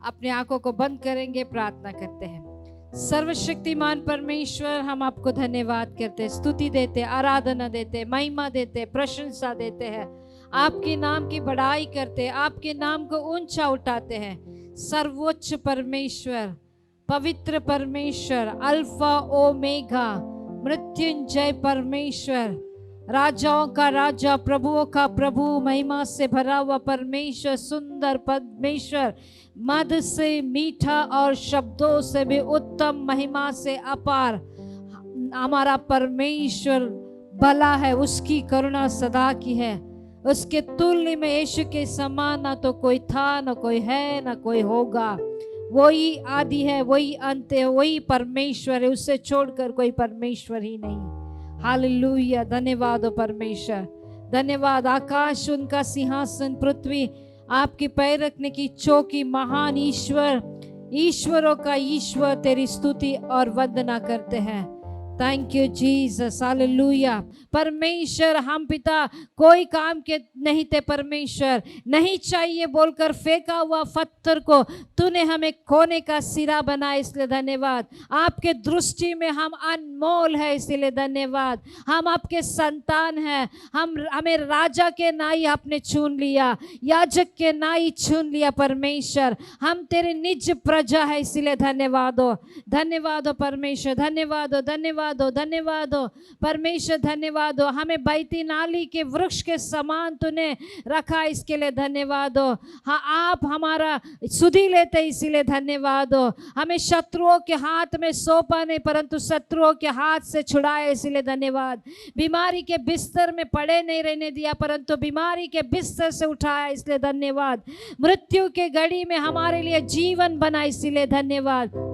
अपने आंखों को बंद करेंगे, प्रार्थना करते हैं। सर्वशक्तिमान परमेश्वर, हम आपको धन्यवाद करते हैं, स्तुति देते, आराधना देते, महिमा देते, प्रशंसा देते हैं, आपके नाम की बड़ाई करते, आपके नाम को ऊंचा उठाते हैं। सर्वोच्च परमेश्वर, पवित्र परमेश्वर, अल्फा ओमेगा, मृत्युंजय परमेश्वर, राजाओं का राजा, प्रभुओं का प्रभु, महिमा से भरा हुआ परमेश्वर, सुंदर परमेश्वर, मद से मीठा और शब्दों से भी उत्तम, महिमा से अपार हमारा परमेश्वर भला है, उसकी करुणा सदा की है। उसके तुल्य में यीशु के समान ना तो कोई था, ना कोई है, ना कोई होगा। वही आदि है, वही अंत है, वही परमेश्वर है, उससे छोड़कर कोई परमेश्वर ही नहीं। हालेलुया, धन्यवाद हो परमेश्वर, धन्यवाद। आकाश उनका सिंहासन, पृथ्वी आपके पैर रखने की चौकी, महान ईश्वर, ईश्वरों का ईश्वर, तेरी स्तुति और वंदना करते हैं। Thank you Jesus, hallelujah. परमेश्वर, हम पिता कोई काम के नहीं थे परमेश्वर, नहीं चाहिए बोलकर फेंका हुआ पत्थर को तूने हमें कोने का सिरा बनाया, इसलिए धन्यवाद। आपके दृष्टि में हम अनमोल है, इसलिए धन्यवाद। हम आपके संतान हैं, हमें राजा के नाई आपने चुन लिया, याजक के नाई चुन लिया परमेश्वर। हम तेरे निज प्रजा है, इसलिए धन्यवाद हो, धन्यवाद हो परमेश्वर, धन्यवाद हो, धन्यवाद हो, धन्यवाद हो परमेश्वर, धन्यवाद हो। हमें बैती नाली के वृक्ष के समान तूने रखा, इसके लिए धन्यवाद हो। हाँ, आप हमारा सुधि लेते, इसीलिए धन्यवाद हो। हमें शत्रुओं के हाथ में सौंपा नहीं, परंतु शत्रुओं के हाथ से छुड़ाया, इसीलिए धन्यवाद। बीमारी के बिस्तर में पड़े नहीं रहने दिया, परंतु बीमारी के बिस्तर से उठाया, इसलिए धन्यवाद। मृत्यु के घड़ी में हमारे लिए जीवन बना, इसीलिए धन्यवाद।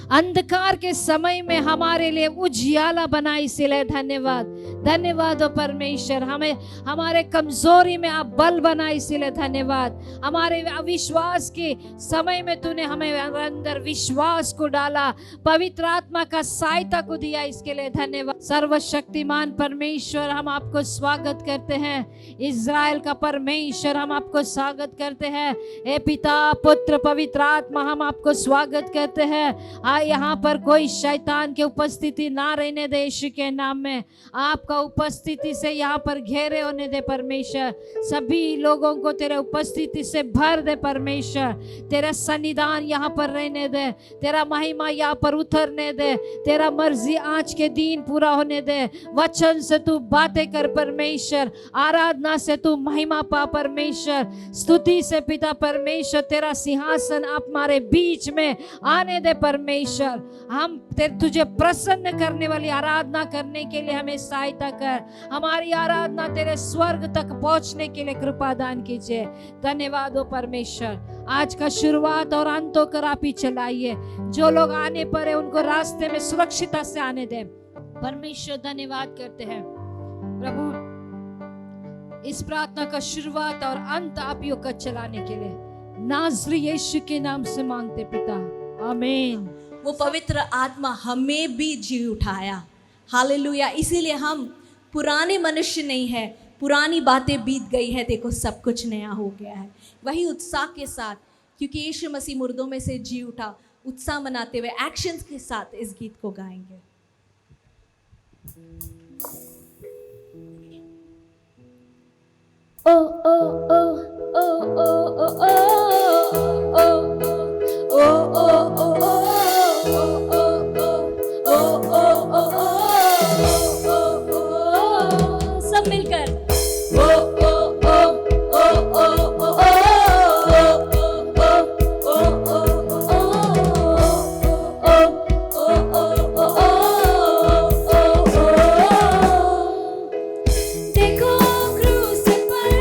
अंधकार के समय में हमारे लिए उजियाला बना, इसीलिए धन्यवाद। धन्यवाद हो परमेश्वर, हमें हमारे कमजोरी में आप बल बना, इसीलिए धन्यवाद। हमारे अविश्वास के समय में तूने हमें अंदर विश्वास को डाला, पवित्र आत्मा का सहायता को दिया, इसके लिए धन्यवाद। सर्वशक्तिमान परमेश्वर, हम आपको स्वागत करते हैं। इज़राइल का परमेश्वर, हम आपको स्वागत करते हैं। हे पिता, पुत्र, पवित्र आत्मा, हम आपको स्वागत करते हैं। यहाँ पर कोई शैतान की उपस्थिति ना रहने दे, यीशु के नाम में। आपका उपस्थिति से यहाँ पर घेरे होने दे परमेश्वर। सभी लोगों को तेरे उपस्थिति से भर दे परमेश्वर। तेरा सन्निधान यहाँ पर रहने दे, तेरा महिमा यहाँ पर उतरने दे, तेरा मर्जी आज के दिन पूरा होने दे। वचन से तू बातें कर परमेश्वर, आराधना से तू महिमा पा परमेश्वर, स्तुति से पिता परमेश्वर तेरा सिंहासन हमारे बीच में आने दे परमेश्वर। हम तुझे प्रसन्न करने वाली आराधना करने के लिए हमें सहायता कर। हमारी आराधना तेरे स्वर्ग तक पहुंचने के लिए कृपा दान कीजिए। धन्यवाद हो परमेश्वर। आज का शुरुआत और अंत होकर आप ही चलाइए। जो लोग आने पर है उनको रास्ते में सुरक्षिता से आने दें परमेश्वर। धन्यवाद करते हैं प्रभु, इस प्रार्थना का शुरुआत और अंत आप ही होकर चलाने के लिए नाज़री यीशु के नाम से मांगते पिता, आमीन। वो पवित्र आत्मा हमें भी जी उठाया, हालेलुया। इसीलिए हम पुराने मनुष्य नहीं है, पुरानी बातें बीत गई है, देखो सब कुछ नया हो गया है। वही उत्साह के साथ, क्योंकि यीशु मसीह मुर्दों में से जी उठा, उत्साह मनाते हुए एक्शंस के साथ इस गीत को गाएंगे। ओ ओ ओ ओ ओ ओ सब मिलकर देखो क्रूस पर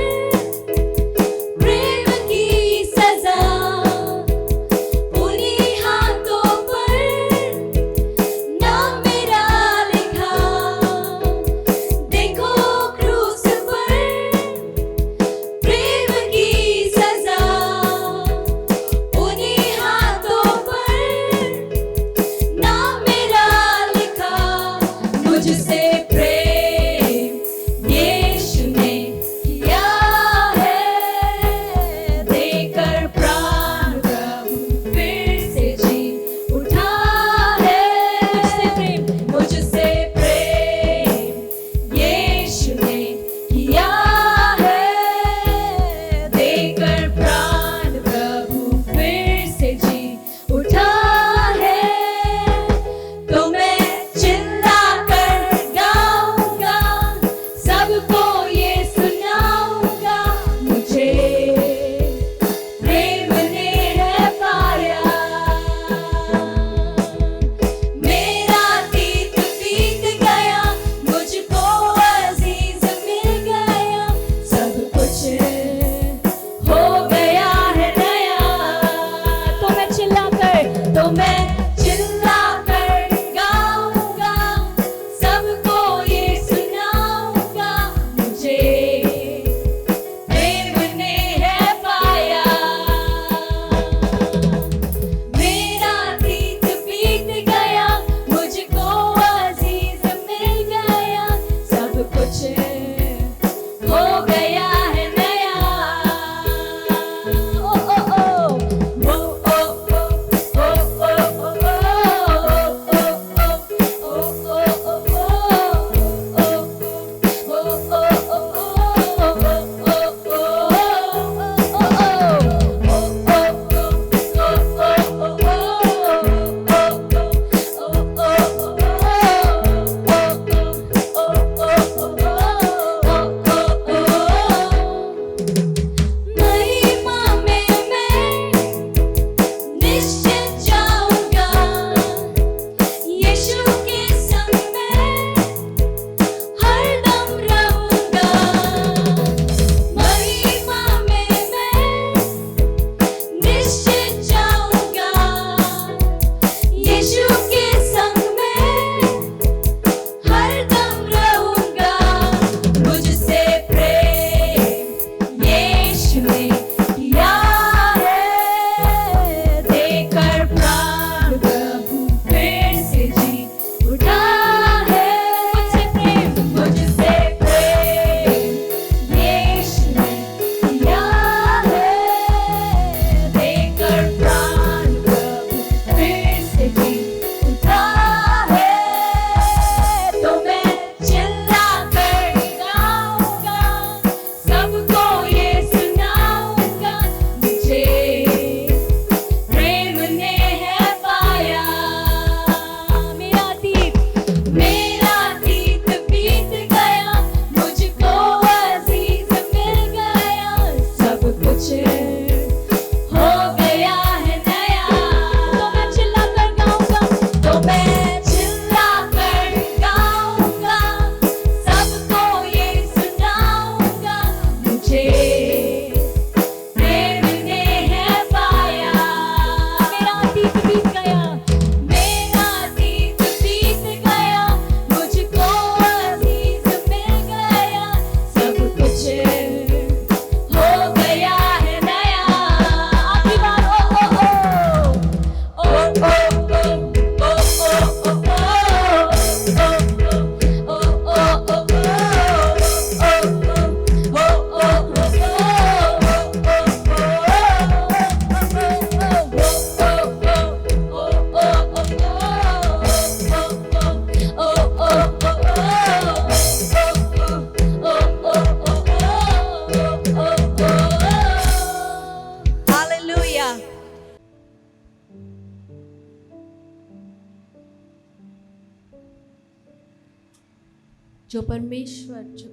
जो परमेश्वर जो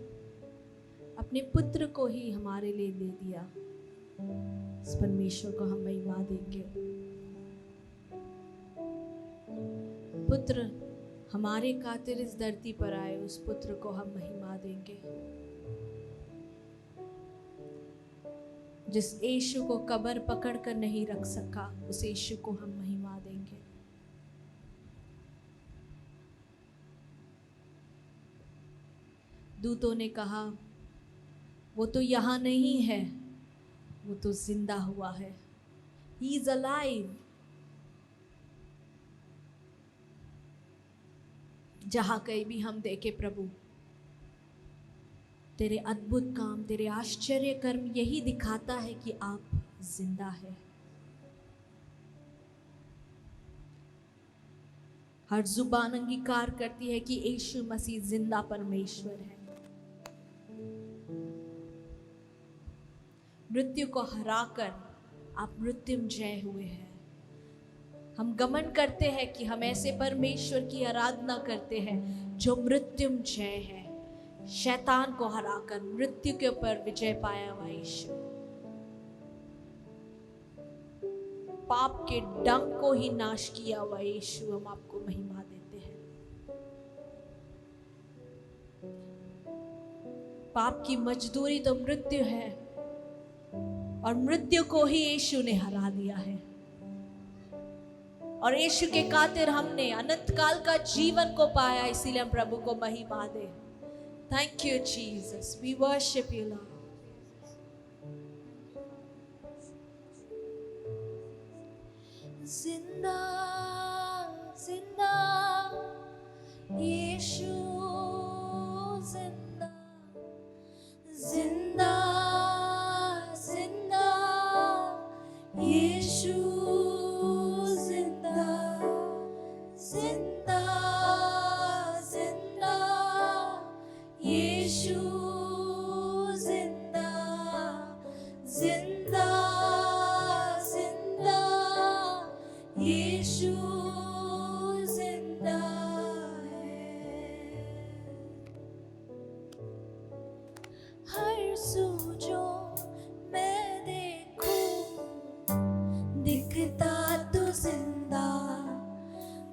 अपने पुत्र को ही हमारे लिए दे दिया, इस परमेश्वर को हम महिमा देंगे। पुत्र हमारे खातिर इस धरती पर आए, उस पुत्र को हम महिमा देंगे। जिस यीशु को कब्र पकड़ कर नहीं रख सका, उस यीशु को हम महिमा देंगे। दूतों ने कहा, वो तो यहाँ नहीं है, वो तो जिंदा हुआ है। He is alive। जहाँ कहीं भी हम देखे प्रभु तेरे अद्भुत काम, तेरे आश्चर्य कर्म, यही दिखाता है कि आप जिंदा है। हर जुबान अंगीकार करती है कि यीशु मसीह जिंदा परमेश्वर है। मृत्यु को हराकर आप मृत्युंजय हुए हैं। हम गमन करते हैं कि हम ऐसे परमेश्वर की आराधना करते हैं जो मृत्युंजय है, शैतान को हराकर मृत्यु के ऊपर विजय पाया हुआ यीशु, पाप के डंक को ही नाश किया हुआ यीशु, हम आपको महिमा देते हैं। पाप की मजदूरी तो मृत्यु है और मृत्यु को ही यीशु ने हरा दिया है, और यीशु के खातिर हमने अनंत काल का जीवन को पाया। इसीलिए हम प्रभु को महिमा दे। Thank you Jesus, we worship you lord. जिंदा जिंदा यीशु, जिंदा जिंदा जिंदा यीशु, जिंदा जिंदा जिंदा यीशु, जिंदा जिंदा जिंदा यीशु, जिंदा है। हर सू जो मैं देखूं दिखता तो जिंदा,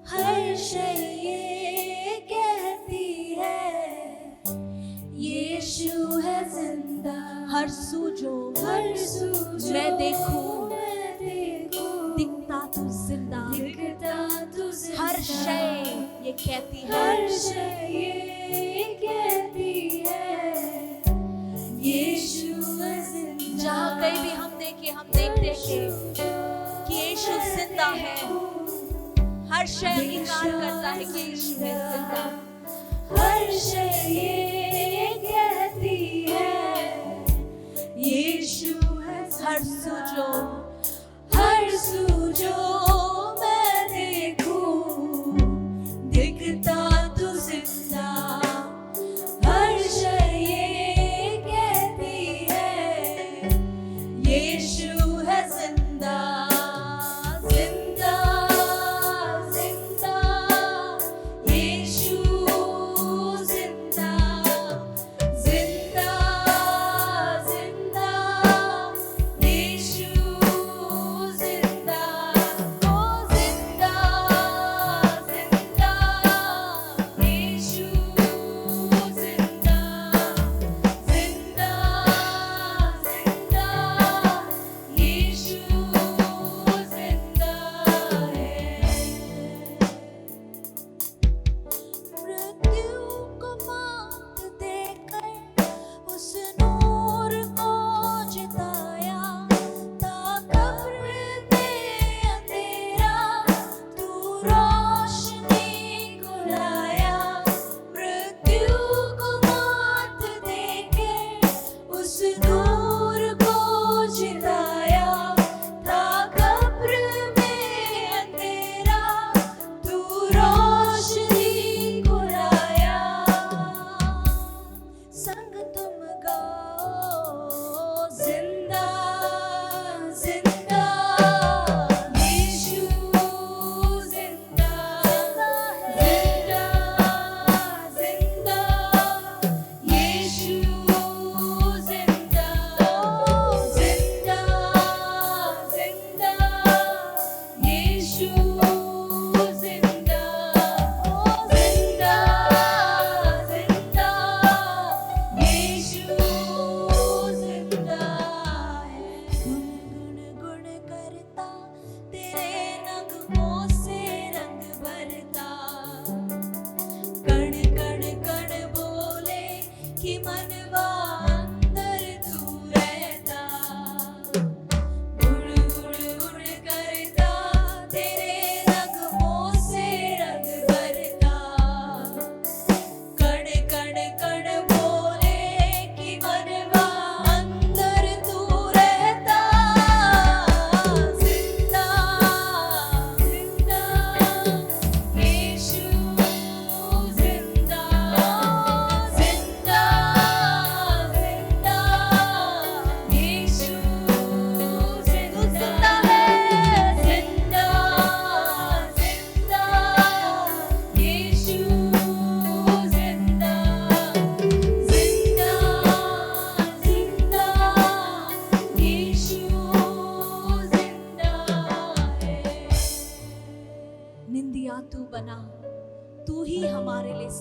हर शय ये कहती है यीशु है जिंदा। हर सू जो मैं देखूं दिखता तो जिंदा, हर शय ये कहती है, हर शय ये कहती है यीशु है जिंदा। जहाँ कहीं भी हम देखे, हम देखते हैं कि यीशु जिंदा है। हर शय अंगीकार करता है कि यीशु है जिंदा। हर शय ये कहती है यीशु है जिंदा। हर सू जो मैं देखूं दिखता तो जिंदा, हर शय ये कहती है यीशु है जिंदा। जिंदा जिंदा यीशु, जिंदा जिंदा जिंदा यीशु, जिंदा ओ जिंदा जिंदा यीशु, जिंदा जिंदा जिंदा यीशु, जिंदा है। मृत्यु को मात देकर उस नूर को जिताया, था कब्र में अंधेरा तू रोशनी को लाया। मृत्यु को मात देकर उस नूर को जिताया, था कब्र में अंधेरा तू रोशनी को लाया। संग तुम गाओ जिंदा जिंदा यीशु, जिंदा जिंदा जिंदा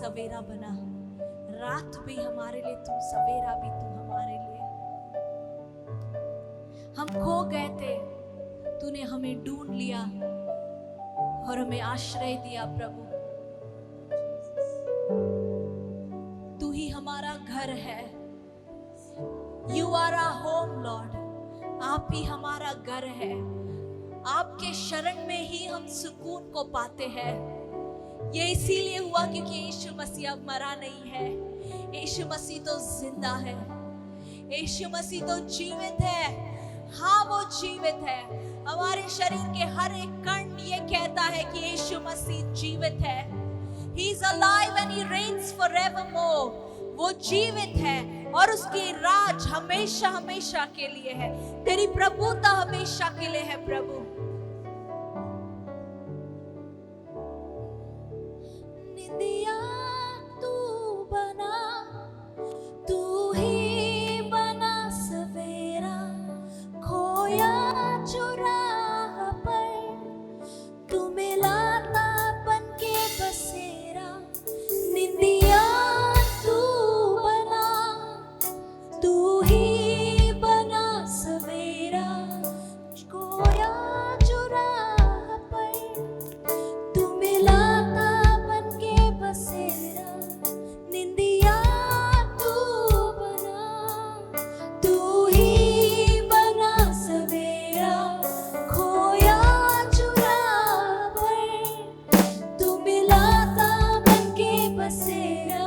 सवेरा बना, रात भी हमारे लिए तू, सवेरा भी तू हमारे लिए। हम खो गए थे, तूने हमें ढूंढ लिया और हमें आश्रय दिया प्रभु। तू ही हमारा घर है, you are our home lord. आप ही हमारा घर है, आपके शरण में ही हम सुकून को पाते हैं। ये इसीलिए हुआ क्योंकि यीशु मसीह अब मरा नहीं है, यीशु मसीह तो जिंदा है, यीशु मसीह तो जीवित है। हाँ, वो जीवित है। हमारे शरीर के हर एक कण ये कहता है कि यीशु मसीह जीवित है। He is alive and he reigns forevermore. वो जीवित है और उसकी राज हमेशा हमेशा के लिए है। तेरी प्रभुता हमेशा के लिए है प्रभु। निंदिया तू बना, तू ही बना सवेरा, खोया चुराह पर तू मिलाता बन के बसेरा। निंदिया तू बना, तू ही बना सवेरा, खोया चुराह पर तू मिलाता बन के बसेरा। निंदिया तू बना, तू ही बना सवेरा, खोया चुराह पर तू मिलाता बन के बसेरा।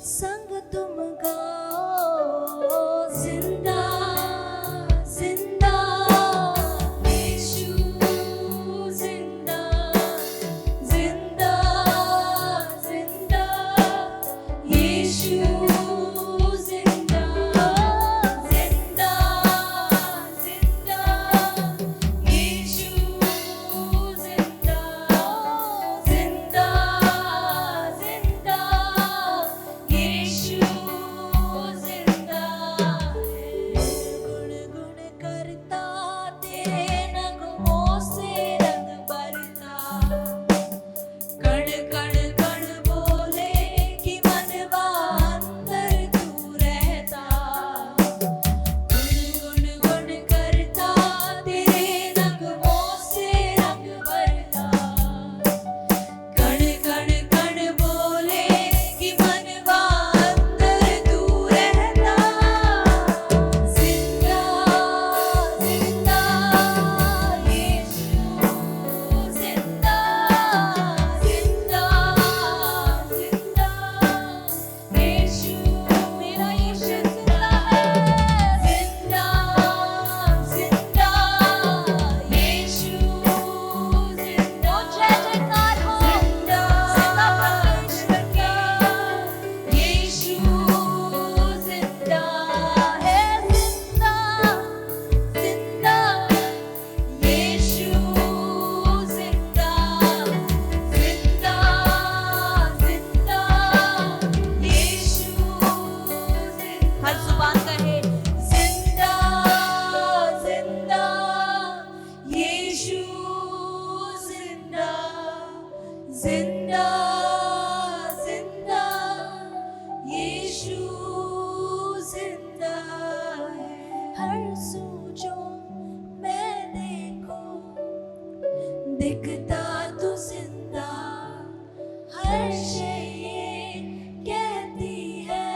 संग तुम गाओ जिंदा जिंदा यीशु जिंदा जिंदा जिंदा यीशु जिंदा जिंदा जिंदा यीशु जिंदा जिंदा जिंदा यीशु जिंदा है। गुण गुण करता तेरे नगमों से रंग भरता, कण कण कण बोले कि मनवा अंदर तू रहता। गुण गुण गुण करता तेरे नगमों से रंग भरता, कण कण कण बोले कि मनवा अंदर तू रहता। जिंदा जिंदा यीशु जिंदा जिंदा जिंदा यीशु, मेरा यीशु जिंदा है। जिंदा जिंदा यीशु जिंदा, जय जयकार हो जिंदा परमेश्वर का। यीशु जिंदा है, जिंदा जिंदा यीशु जिंदा जिंदा जिंदा यीशु जिंदा। हर जुबान कहे जिंदा जिंदा यीशु जिंदा जिंदा जिंदा यीशु जिंदा है। हर सू जो मैं देखूं दिखता तू जिंदा, हर शय ये कहती है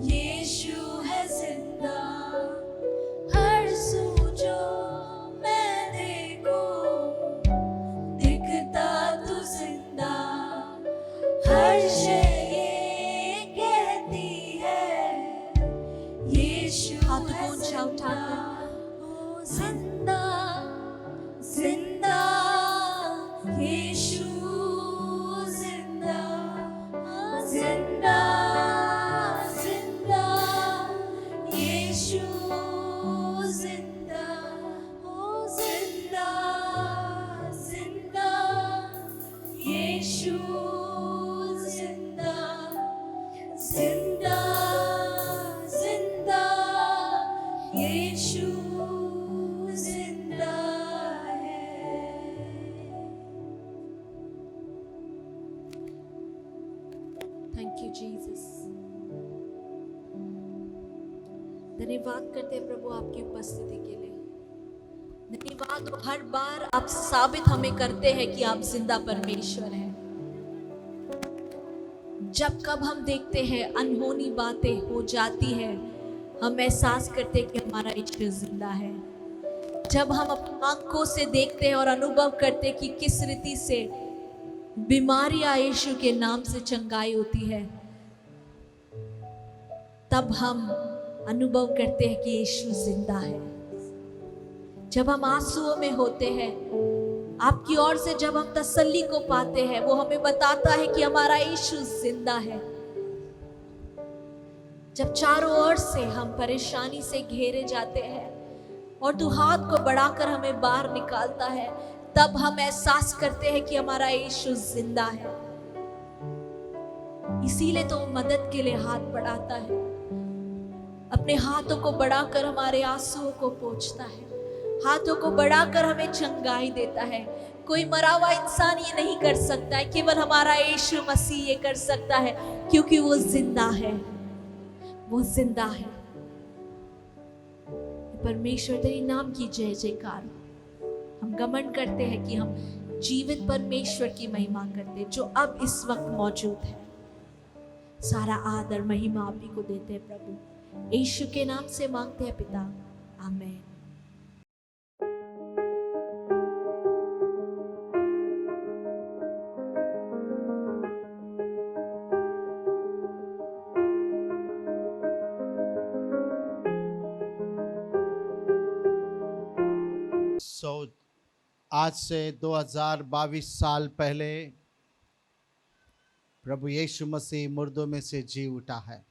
यीशु है जिंदा। हर सू जो मैं देखूं दिखता तू जिंदा, हर शय ये कहती है यीशु है जिंदा। ओ जिंदा जिंदा यीशु जिंदा जिंदा जिंदा यीशु जिंदा। ओ जिंदा जिंदा यीशु जिंदा जिंदा जिंदा यीशु जिंदा। धन्यवाद करते हैं प्रभु आपकी उपस्थिति के लिए। धन्यवाद हो, हर बार आप साबित हमें करते हैं कि आप जिंदा परमेश्वर हैं। जब कब हम देखते हैं अनहोनी बातें हो जाती है, हम एहसास करते हैं कि हमारा यीशु जिंदा है। जब हम अपनी आंखों से देखते हैं और अनुभव करते हैं कि किस रीति से बीमारियां यीशु के नाम से चंगाई होती है, तब हम अनुभव करते हैं कि यीशु जिंदा है। जब हम आंसुओं में होते हैं, आपकी ओर से जब हम तसल्ली को पाते हैं, वो हमें बताता है कि हमारा यीशु जिंदा है। जब चारों ओर से हम परेशानी से घेरे जाते हैं और तू हाथ को बढ़ाकर हमें बाहर निकालता है, तब हम एहसास करते हैं कि हमारा यीशु जिंदा है। इसीलिए तो वो मदद के लिए हाथ बढ़ाता है, अपने हाथों को बढ़ाकर हमारे आंसुओं को पोंछता है, हाथों को बढ़ाकर हमें चंगाई देता है। कोई मरा हुआ इंसान ये नहीं कर सकता है, केवल हमारा यीशु मसीह ये कर सकता है, क्योंकि वो जिंदा है। वो जिंदा है। परमेश्वर तेरे नाम की जय जयकार। हम घमंड करते हैं कि हम जीवित परमेश्वर की महिमा करते हैं, जो अब इस वक्त मौजूद है। सारा आदर महिमा आप ही को देते हैं प्रभु, यीशु के नाम से मांगते हैं पिता, आमीन। आज से 2022 साल पहले प्रभु यीशु मसीह मुर्दों में से जी उठा है।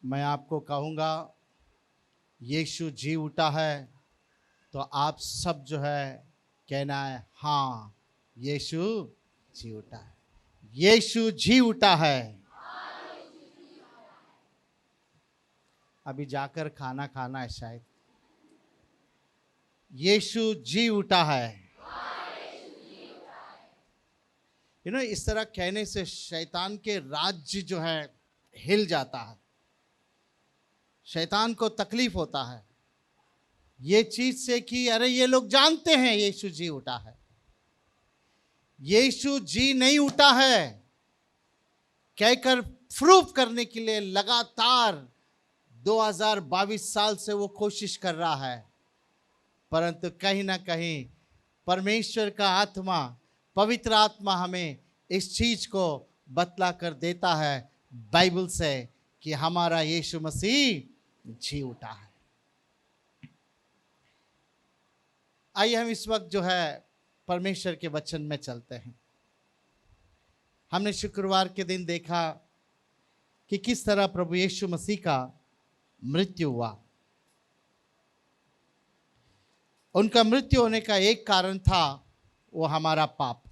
मैं आपको कहूँगा यीशु जी उठा है, तो आप सब जो है कहना है, हाँ यीशु जी उठा है, यीशु जी उठा है। अभी जाकर खाना खाना है शायद। यीशु जी उठा है। इस तरह कहने से शैतान के राज्य जो है हिल जाता है, शैतान को तकलीफ होता है ये चीज से कि अरे ये लोग जानते हैं यीशु जी उठा है। यीशु जी नहीं उठा है कहकर प्रूफ करने के लिए लगातार 2022 साल से वो कोशिश कर रहा है, परंतु कहीं ना कहीं परमेश्वर का आत्मा, पवित्र आत्मा हमें इस चीज को बतला कर देता है बाइबल से कि हमारा यीशु मसीह जी उठा है। आइए हम इस वक्त जो है परमेश्वर के वचन में चलते हैं। हमने शुक्रवार के दिन देखा कि किस तरह प्रभु यीशु मसीह का मृत्यु हुआ। उनका मृत्यु होने का एक कारण था वो हमारा पाप।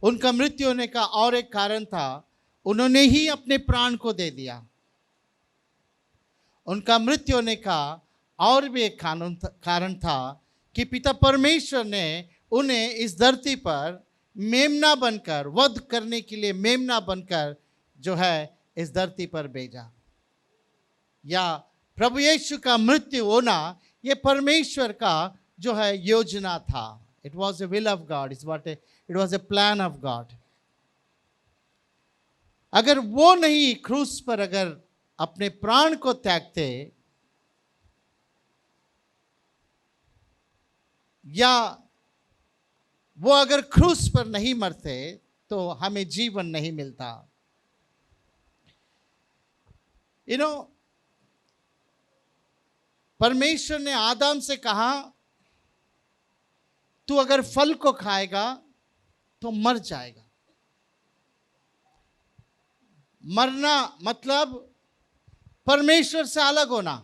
उनका मृत्यु होने का और एक कारण था उन्होंने ही अपने प्राण को दे दिया। उनका मृत्यु होने का और भी एक कारण था कि पिता परमेश्वर ने उन्हें इस धरती पर मेमना बनकर, वध करने के लिए मेमना बनकर जो है इस धरती पर भेजा। या प्रभु यीशु का मृत्यु होना ये परमेश्वर का जो है योजना था। It was a will of God, it was a plan of God. अगर वो नहीं क्रूस पर अगर अपने प्राण को त्यागते या वो अगर क्रूस पर नहीं मरते तो हमें जीवन नहीं मिलता। परमेश्वर ने आदम से कहा तू अगर फल को खाएगा तो मर जाएगा। मरना मतलब परमेश्वर से अलग होना,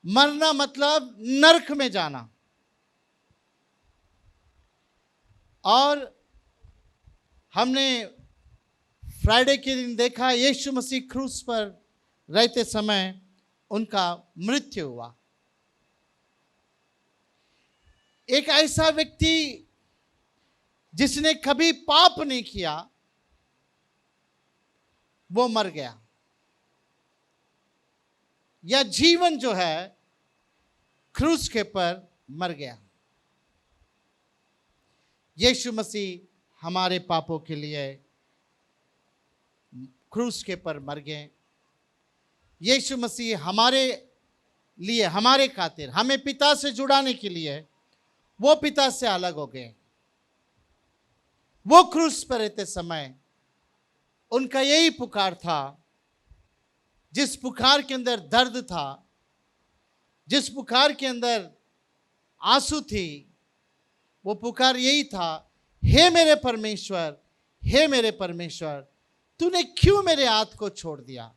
मरना मतलब नरक में जाना। और हमने फ्राइडे के दिन देखा यीशु मसीह क्रूस पर रहते समय उनका मृत्यु हुआ। एक ऐसा व्यक्ति जिसने कभी पाप नहीं किया, वो मर गया। यह जीवन जो है क्रूस के पर मर गया। यीशु मसीह हमारे पापों के लिए क्रूस के पर मर गए। यीशु मसीह हमारे लिए, हमारे खातिर, हमें पिता से जुड़ाने के लिए वो पिता से अलग हो गए। वो क्रूस पर रहते समय उनका यही पुकार था, जिस पुकार के अंदर दर्द था, जिस पुकार के अंदर आंसू थी, वो पुकार यही था, हे मेरे परमेश्वर, हे मेरे परमेश्वर, तूने क्यों मेरे हाथ को छोड़ दिया।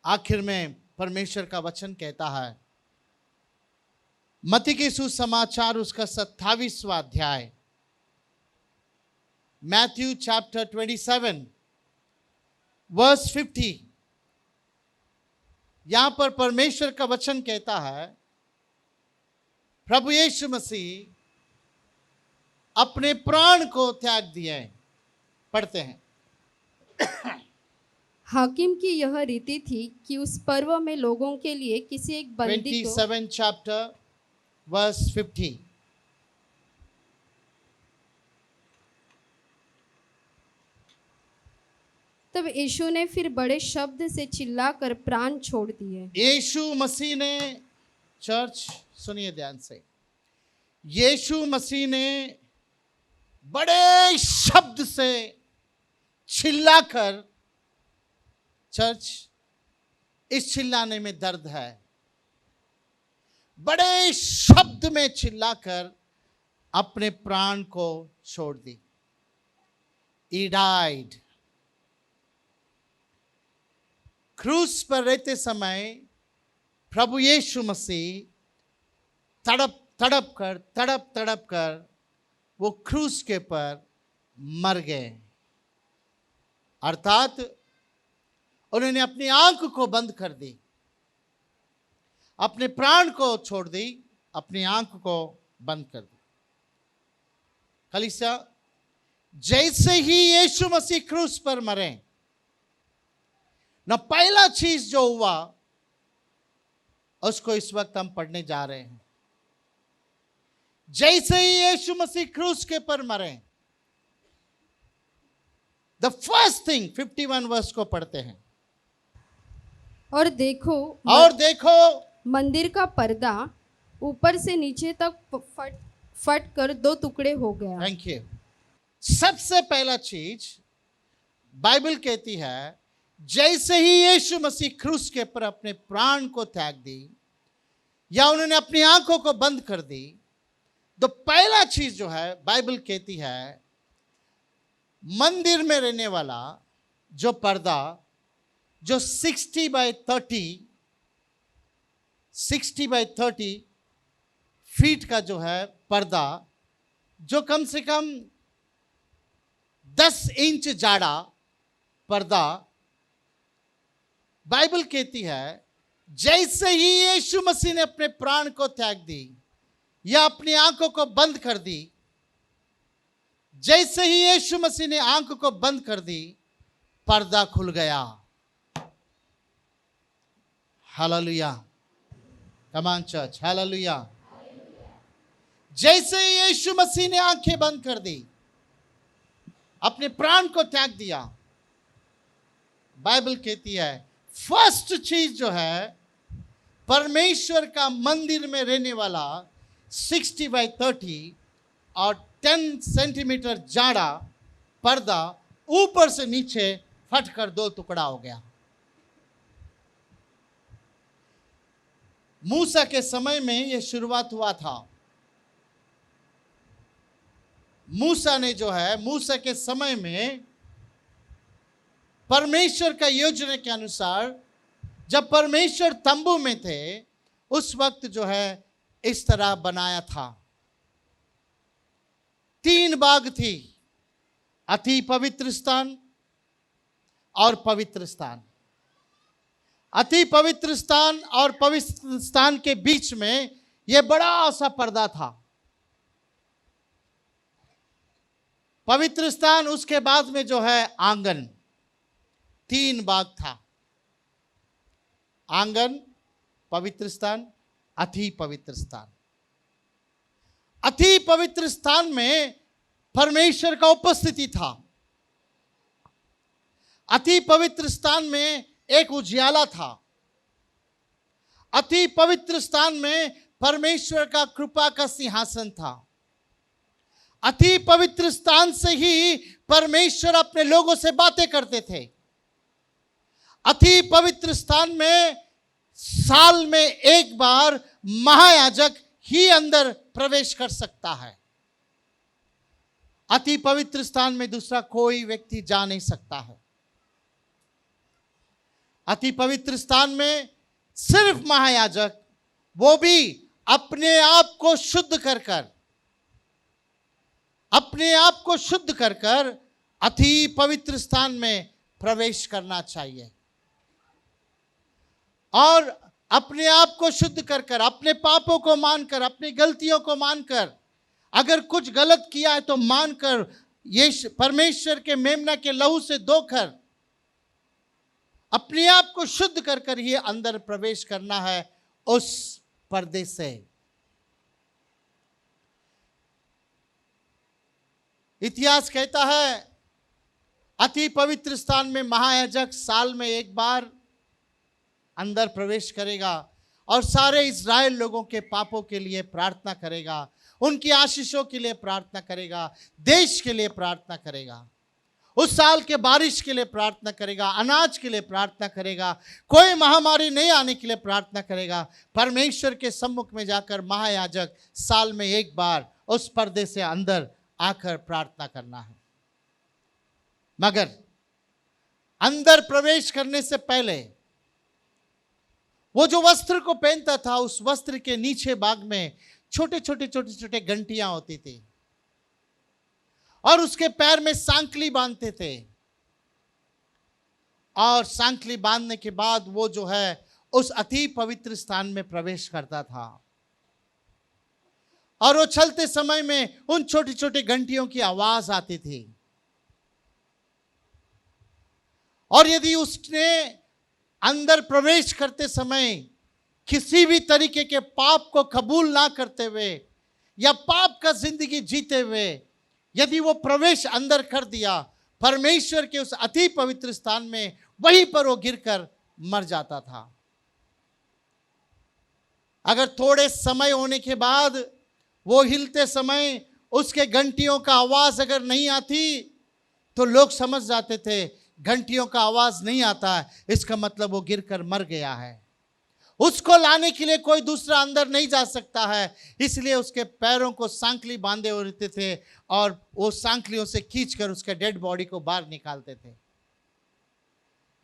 आखिर में परमेश्वर का वचन कहता है, मत्ती के सुसमाचार उसका 27वां अध्याय, मैथ्यू चैप्टर 27 वर्स 50, यहां पर परमेश्वर का वचन कहता है, प्रभु यीशु मसीह अपने प्राण को त्याग दिए। पढ़ते हैं। हाकिम की यह रीति थी कि उस पर्व में लोगों के लिए किसी एक बंदी को 27 चैप्टर वर्स 50। तब यीशु ने फिर बड़े शब्द से चिल्लाकर प्राण छोड़ दिए। यीशु मसीह ने, चर्च सुनिए ध्यान से, यीशु मसीह ने बड़े शब्द से चिल्लाकर, चर्च इस चिल्लाने में दर्द है, बड़े शब्द में चिल्लाकर अपने प्राण को छोड़ दी। He died। क्रूस पर रहते समय प्रभु यीशु मसीह तड़प तड़प कर वो क्रूस के पर मर गए। अर्थात उन्होंने अपनी आंख को बंद कर दी, अपने प्राण को छोड़ दी, अपनी आंख को बंद कर दी। कलीसिया, जैसे ही यीशु मसीह क्रूस पर मरे, न पहला चीज जो हुआ उसको इस वक्त हम पढ़ने जा रहे हैं। जैसे ही यीशु मसीह क्रूस के पर मरे, द फर्स्ट थिंग 51 वर्स को पढ़ते हैं। और देखो मंदिर का पर्दा ऊपर से नीचे तक फट कर 2 टुकड़े हो गया। Thank you. सबसे पहला चीज बाइबल कहती है, जैसे ही यीशु मसीह क्रूस के पर अपने प्राण को त्याग दी या उन्होंने अपनी आंखों को बंद कर दी, तो पहला चीज जो है बाइबल कहती है, मंदिर में रहने वाला जो पर्दा, जो 60 बाय 30 फीट का जो है पर्दा, जो कम से कम 10 इंच जाड़ा पर्दा, बाइबल कहती है जैसे ही यीशु मसीह ने अपने प्राण को त्याग दी या अपनी आंखों को बंद कर दी, जैसे ही यीशु मसीह ने आंख को बंद कर दी, पर्दा खुल गया। Hallelujah, come on church, hallelujah. जैसे ही यीशु मसीह ने आंखें बंद कर दी, अपने प्राण को त्याग दिया, बाइबल कहती है फर्स्ट चीज जो है, परमेश्वर का मंदिर में रहने वाला 60 बाय 30 और 10 सेंटीमीटर जाड़ा पर्दा ऊपर से नीचे फटकर 2 टुकड़ा हो गया। मूसा के समय में यह शुरुआत हुआ था। मूसा ने जो है, मूसा के समय में परमेश्वर का योजना के अनुसार जब परमेश्वर तंबू में थे, उस वक्त जो है इस तरह बनाया था। 3 भाग थी, अति पवित्र स्थान और पवित्र स्थान। अति पवित्र स्थान और पवित्र स्थान के बीच में यह बड़ा सा पर्दा था। पवित्र स्थान, उसके बाद में जो है आंगन, 3 भाग था। आंगन, पवित्र स्थान, अति पवित्र स्थान। अति पवित्र स्थान में परमेश्वर का उपस्थिति था। अति पवित्र स्थान में एक उजियाला था। अति पवित्र स्थान में परमेश्वर का कृपा का सिंहासन था। अति पवित्र स्थान से ही परमेश्वर अपने लोगों से बातें करते थे। अति पवित्र स्थान में साल में एक बार महायाजक ही अंदर प्रवेश कर सकता है। अति पवित्र स्थान में दूसरा कोई व्यक्ति जा नहीं सकता है। अति पवित्र स्थान में सिर्फ महायाजक, वो भी अपने आप को शुद्ध कर कर, अपने आप को शुद्ध कर कर अति पवित्र स्थान में प्रवेश करना चाहिए। और अपने आप को शुद्ध कर कर, अपने पापों को मानकर, अपनी गलतियों को मानकर, अगर कुछ गलत किया है तो मानकर, ये परमेश्वर के मेमना के लहू से धोकर अपने आप को शुद्ध कर कर ही अंदर प्रवेश करना है उस पर्दे से। इतिहास कहता है अति पवित्र स्थान में महायाजक साल में एक बार अंदर प्रवेश करेगा और सारे इस्राएल लोगों के पापों के लिए प्रार्थना करेगा, उनकी आशीषों के लिए प्रार्थना करेगा, देश के लिए प्रार्थना करेगा, उस साल के बारिश के लिए प्रार्थना करेगा, अनाज के लिए प्रार्थना करेगा, कोई महामारी नहीं आने के लिए प्रार्थना करेगा। परमेश्वर के सम्मुख में जाकर महायाजक साल में एक बार उस पर्दे से अंदर आकर प्रार्थना करना है। मगर अंदर प्रवेश करने से पहले वो जो वस्त्र को पहनता था, उस वस्त्र के नीचे भाग में छोटे छोटे घंटियां होती थी और उसके पैर में सांकली बांधते थे। और सांकली बांधने के बाद वो जो है उस अति पवित्र स्थान में प्रवेश करता था। और वो चलते समय में उन छोटी छोटी घंटियों की आवाज आती थी। और यदि उसने अंदर प्रवेश करते समय किसी भी तरीके के पाप को कबूल ना करते हुए या पाप का जिंदगी जीते हुए यदि वो प्रवेश अंदर कर दिया परमेश्वर के उस अति पवित्र स्थान में, वहीं पर वो गिरकर मर जाता था। अगर थोड़े समय होने के बाद वो हिलते समय उसके घंटियों का आवाज अगर नहीं आती तो लोग समझ जाते थे घंटियों का आवाज नहीं आता है, इसका मतलब वो गिरकर मर गया है। उसको लाने के लिए कोई दूसरा अंदर नहीं जा सकता है, इसलिए उसके पैरों को सांकली बांधे हुए रहते थे और वो सांकलियों से खींचकर उसके डेड बॉडी को बाहर निकालते थे।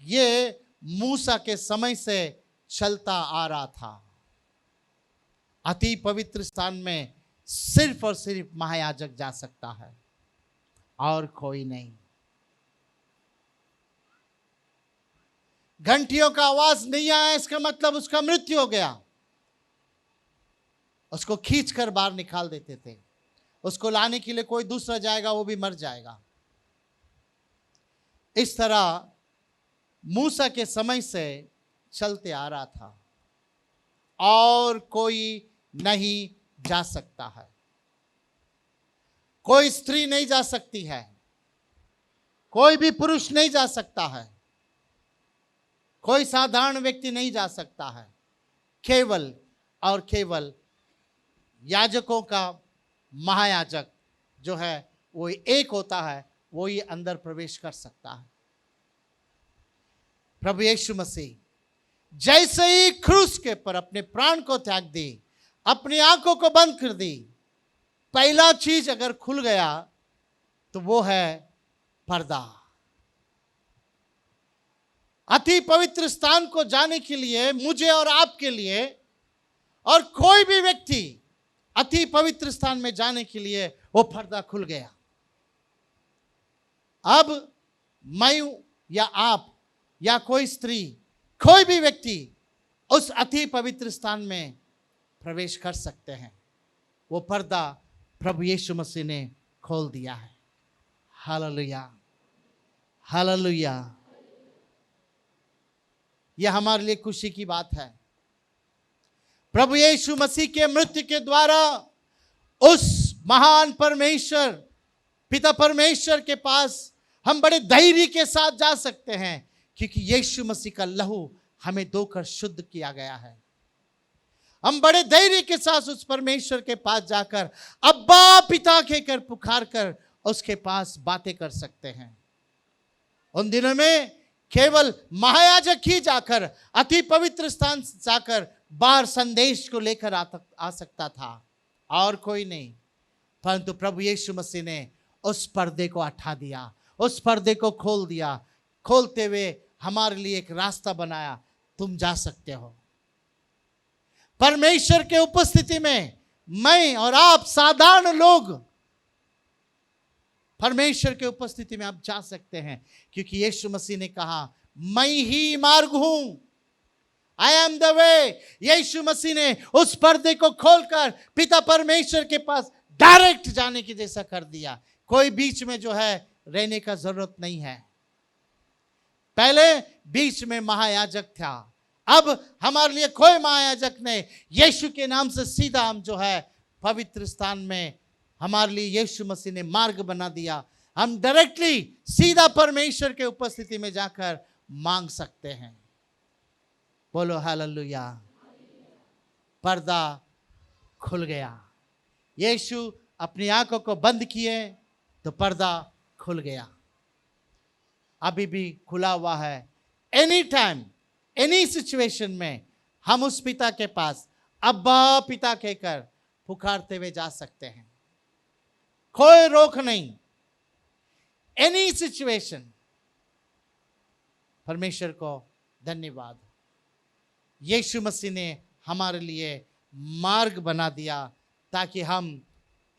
ये मूसा के समय से चलता आ रहा था। अति पवित्र स्थान में सिर्फ और सिर्फ महायाजक जा सकता है और कोई नहीं। घंटियों का आवाज नहीं आया, इसका मतलब उसका मृत्यु हो गया। उसको खींचकर बाहर निकाल देते थे। उसको लाने के लिए कोई दूसरा जाएगा, वो भी मर जाएगा। इस तरह मूसा के समय से चलते आ रहा था और कोई नहीं जा सकता है। कोई स्त्री नहीं जा सकती है, कोई भी पुरुष नहीं जा सकता है, कोई साधारण व्यक्ति नहीं जा सकता है। केवल और केवल याजकों का महायाजक जो है वो एक होता है, वो ही अंदर प्रवेश कर सकता है। प्रभु यीशु मसीह जैसे ही क्रूस के पर अपने प्राण को त्याग दी, अपनी आंखों को बंद कर दी, पहला चीज अगर खुल गया तो वो है पर्दा। अति पवित्र स्थान को जाने के लिए मुझे और आपके लिए और कोई भी व्यक्ति अति पवित्र स्थान में जाने के लिए वो पर्दा खुल गया। अब मैं या आप या कोई स्त्री, कोई भी व्यक्ति उस अति पवित्र स्थान में प्रवेश कर सकते हैं। वो पर्दा प्रभु यीशु मसीह ने खोल दिया है। Hallelujah, hallelujah. यह हमारे लिए खुशी की बात है। प्रभु यीशु मसीह के मृत्यु के द्वारा उस महान परमेश्वर पिता परमेश्वर के पास हम बड़े धैर्य के साथ जा सकते हैं, क्योंकि यीशु मसीह का लहू हमें धोकर शुद्ध किया गया है। हम बड़े धैर्य के साथ उस परमेश्वर के पास जाकर अब्बा पिता कहकर पुकार कर उसके पास बातें कर सकते हैं। उन दिनों में केवल महायाजक ही जाकर अति पवित्र स्थान जाकर बाहर संदेश को लेकर आ सकता था, और कोई नहीं। परंतु प्रभु यीशु मसीह ने उस पर्दे को हटा दिया, उस पर्दे को खोल दिया। खोलते हुए हमारे लिए एक रास्ता बनाया, तुम जा सकते हो। परमेश्वर के उपस्थिति में मैं और आप साधारण लोग परमेश्वर के उपस्थिति में आप जा सकते हैं, क्योंकि यीशु मसीह ने कहा मैं ही मार्ग हूं, आई एम द वे। यीशु मसीह ने उस पर्दे को खोलकर पिता परमेश्वर के पास डायरेक्ट जाने की जैसा कर दिया। कोई बीच में जो है रहने का जरूरत नहीं है। पहले बीच में महायाजक था, अब हमारे लिए कोई महायाजक नहीं। यीशु के नाम से सीधा हम जो है पवित्र स्थान में हमारे लिए यीशु मसीह ने मार्ग बना दिया। हम डायरेक्टली सीधा परमेश्वर के उपस्थिति में जाकर मांग सकते हैं। बोलो हालेलुया। पर्दा खुल गया। यीशु अपनी आंखों को बंद किए तो पर्दा खुल गया, अभी भी खुला हुआ है। एनी टाइम एनी सिचुएशन में हम उस पिता के पास अब्बा पिता कहकर पुकारते हुए जा सकते हैं। कोई रोक नहीं। Any situation. परमेश्वर को धन्यवाद, यीशु मसीह ने हमारे लिए मार्ग बना दिया ताकि हम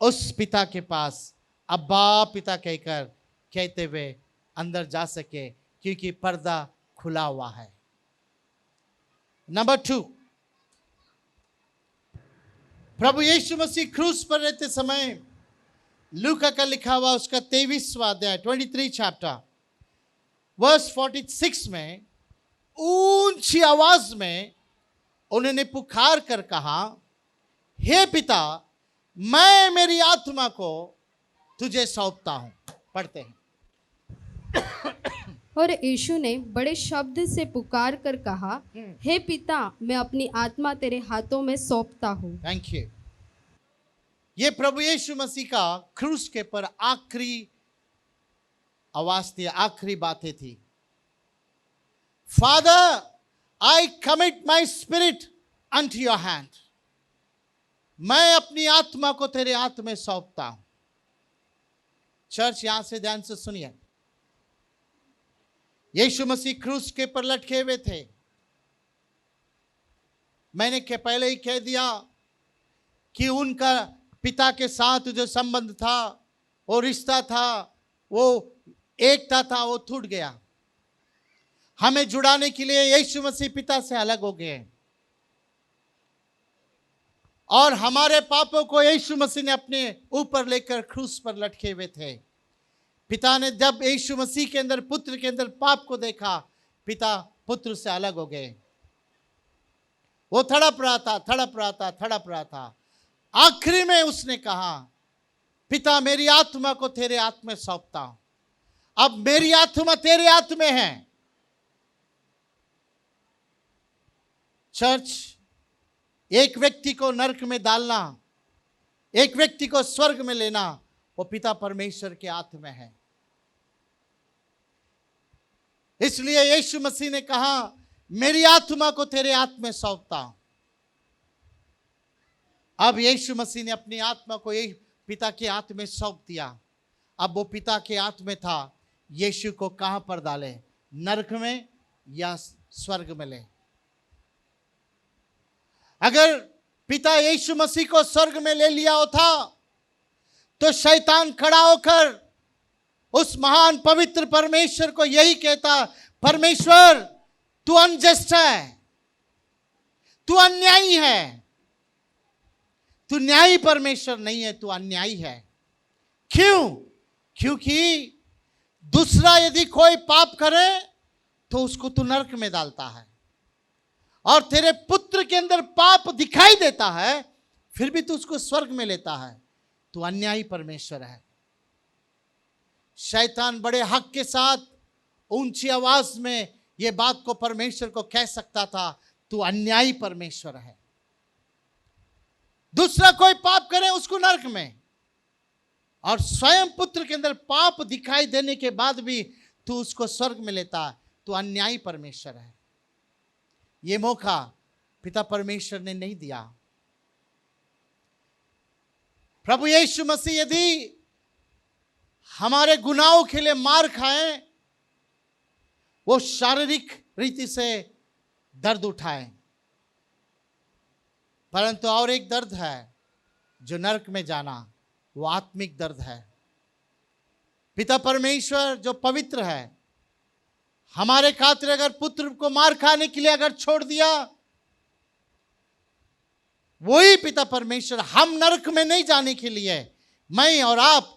उस पिता के पास अब्बा पिता कहकर कहते हुए अंदर जा सके, क्योंकि पर्दा खुला हुआ है। नंबर 2, प्रभु यीशु मसीह क्रूस पर रहते समय लूका का लिखा हुआ उसका 23वां अध्याय 23 चैप्टर वर्स 46 में ऊंची आवाज में उन्होंने पुकार कर कहा, हे पिता, मैं मेरी आत्मा को तुझे सौंपता हूं। पढ़ते हैं। और यीशु ने बड़े शब्द से पुकार कर कहा, हे पिता, मैं अपनी आत्मा तेरे हाथों में सौंपता हूँ। Thank you. ये प्रभु यीशु मसीह का क्रूस के पर आखिरी आवाज थी, आखिरी बातें थी। Father, I commit my spirit unto your hand. मैं अपनी आत्मा को तेरे हाथ में सौंपता हूं। चर्च, यहां से ध्यान से सुनिए। यीशु मसीह क्रूस के पर लटके हुए थे। मैंने के पहले ही कह दिया कि उनका पिता के साथ जो संबंध था, वो रिश्ता था, वो एकता था, वो टूट गया। हमें जुड़ाने के लिए यीशु मसीह पिता से अलग हो गए, और हमारे पापों को यीशु मसीह ने अपने ऊपर लेकर क्रूस पर लटके हुए थे। पिता ने जब यीशु मसीह के अंदर, पुत्र के अंदर पाप को देखा, पिता पुत्र से अलग हो गए। वो तड़प रहा था। आखिरी में उसने कहा, पिता, मेरी आत्मा को तेरे हाथ में सौंपता हूं। अब मेरी आत्मा तेरे हाथ में है। चर्च, एक व्यक्ति को नरक में डालना, एक व्यक्ति को स्वर्ग में लेना, वो पिता परमेश्वर के हाथ में है। इसलिए यीशु मसीह ने कहा, मेरी आत्मा को तेरे हाथ में सौंपता हूं। अब यीशु मसीह ने अपनी आत्मा को यही पिता के हाथ में सौंप दिया। अब वो पिता के हाथ में था, यीशु को कहां पर डाले, नरक में या स्वर्ग में ले। अगर पिता यीशु मसीह को स्वर्ग में ले लिया होता तो शैतान खड़ा होकर उस महान पवित्र परमेश्वर को यही कहता, परमेश्वर तू अनजस्ट है, तू अन्यायी है, तू न्यायी परमेश्वर नहीं है, तू अन्यायी है। क्यों? क्योंकि दूसरा यदि कोई पाप करे तो उसको तू नरक में डालता है, और तेरे पुत्र के अंदर पाप दिखाई देता है फिर भी तू उसको स्वर्ग में लेता है, तू अन्यायी परमेश्वर है। शैतान बड़े हक के साथ ऊंची आवाज में यह बात को परमेश्वर को कह सकता था, तू अन्यायी परमेश्वर है। दूसरा कोई पाप करे उसको नरक में, और स्वयं पुत्र के अंदर पाप दिखाई देने के बाद भी तू उसको स्वर्ग में लेता है, तू अन्यायी परमेश्वर है। ये मौका पिता परमेश्वर ने नहीं दिया। प्रभु यीशु मसीह यदि हमारे गुनाहों के लिए मार खाए, वो शारीरिक रीति से दर्द उठाए, परंतु और एक दर्द है जो नरक में जाना, वो आत्मिक दर्द है। पिता परमेश्वर जो पवित्र है, हमारे खातिर अगर पुत्र को मार खाने के लिए अगर छोड़ दिया, वही पिता परमेश्वर हम नरक में नहीं जाने के लिए, मैं और आप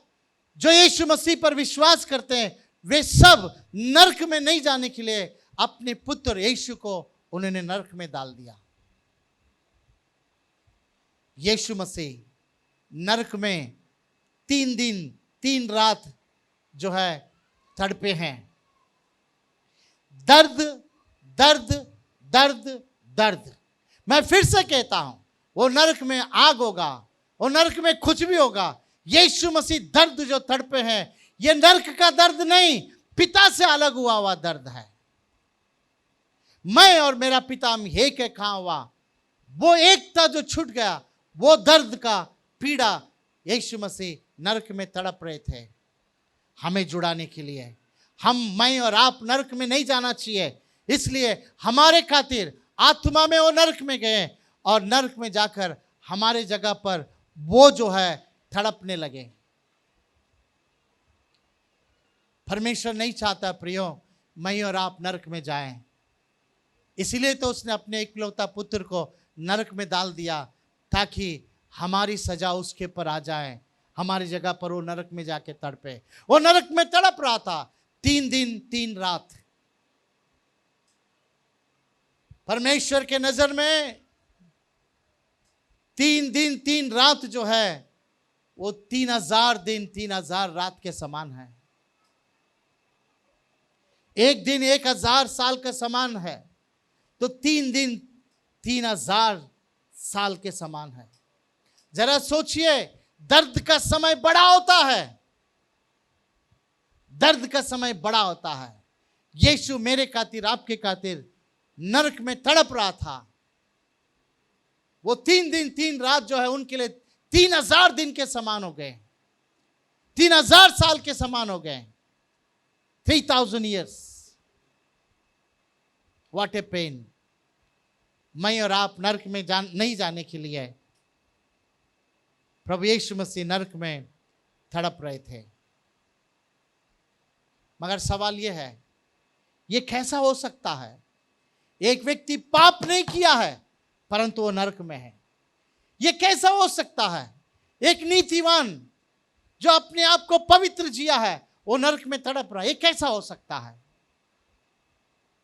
जो यीशु मसीह पर विश्वास करते हैं, वे सब नरक में नहीं जाने के लिए अपने पुत्र यीशु को उन्होंने नरक में डाल दिया। यीशु मसीह नरक में 3 दिन 3 रात जो है तड़पे हैं। दर्द दर्द दर्द दर्द। मैं फिर से कहता हूं, वो नरक में आग होगा, वो नरक में कुछ भी होगा, यीशु मसीह दर्द जो तड़पे हैं, ये नरक का दर्द नहीं, पिता से अलग हुआ दर्द है। मैं और मेरा पिता हम एक है कहां हुआ, वो एकता जो छूट गया, वो दर्द का पीड़ा यीशु मसीह नरक में तड़प रहे थे हमें जुड़ाने के लिए। मैं और आप नरक में नहीं जाना चाहिए, इसलिए हमारे खातिर आत्मा में वो नरक में गए, और नरक में जाकर हमारे जगह पर वो जो है तड़पने लगे। परमेश्वर नहीं चाहता प्रियो मैं और आप नरक में जाएं, इसलिए तो उसने अपने इकलौता पुत्र को नरक में डाल दिया, ताकि हमारी सजा उसके पर आ जाए, हमारी जगह पर वो नरक में जाके तड़पे। वो नरक में तड़प रहा था 3 दिन 3 रात। परमेश्वर के नजर में 3 दिन 3 रात जो है वो 3000 दिन 3000 रात के समान है। एक दिन 1000 साल का समान है, तो 3 दिन 3000 साल के समान है। जरा सोचिए, दर्द का समय बड़ा होता है, दर्द का समय बड़ा होता है। यीशु मेरे खातिर आपके खातिर नरक में तड़प रहा था। वो 3 दिन 3 रात जो है उनके लिए 3000 दिन के समान हो गए, 3000 साल के समान हो गए। 3000 years। What A pen. मैं और आप नरक में नहीं जाने के लिए प्रभु यीशु मसीह नरक में तड़प रहे थे। मगर सवाल यह है, यह कैसा हो सकता है? एक व्यक्ति पाप नहीं किया है परंतु वो नरक में है। यह कैसा हो सकता है? एक नीतिवान जो अपने आप को पवित्र जिया है वो नरक में तड़प रहा है। यह कैसा हो सकता है?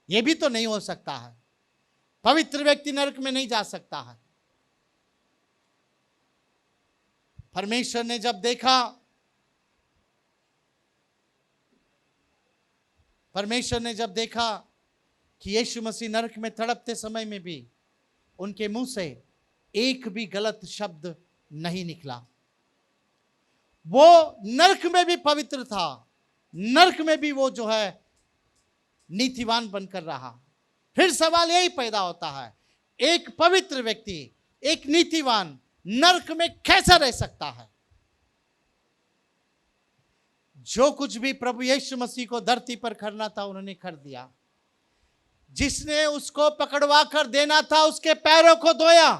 यह भी तो नहीं हो सकता है। पवित्र व्यक्ति नरक में नहीं जा सकता है। परमेश्वर ने जब देखा, कि यीशु मसीह नरक में तड़पते समय में भी उनके मुंह से एक भी गलत शब्द नहीं निकला। वो नरक में भी पवित्र था, नरक में भी वो जो है नीतिवान बनकर रहा। फिर सवाल यही पैदा होता है, एक पवित्र व्यक्ति, एक नीतिवान नरक में कैसा रह सकता है? जो कुछ भी प्रभु यीशु मसीह को धरती पर करना था उन्होंने कर दिया। जिसने उसको पकड़वा कर देना था उसके पैरों को धोया।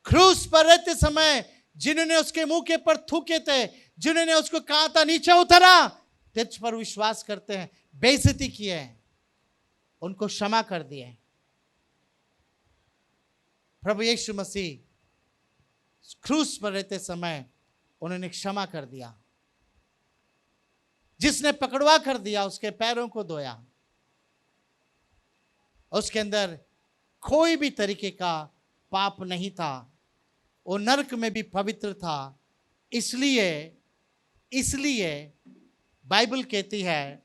क्रूस पर रहते समय जिन्होंने उसके मुंह के पर थूके थे, जिन्होंने उसको कहा था नीचे उतरा, तुझ पर विश्वास करते हैं, बेइज्जती किए, उनको क्षमा कर दिए। प्रभु यीशु मसीह क्रूस पर रहते समय उन्होंने क्षमा कर दिया। जिसने पकड़वा कर दिया उसके पैरों को धोया। उसके अंदर कोई भी तरीके का पाप नहीं था, वो नरक में भी पवित्र था। इसलिए बाइबल कहती है,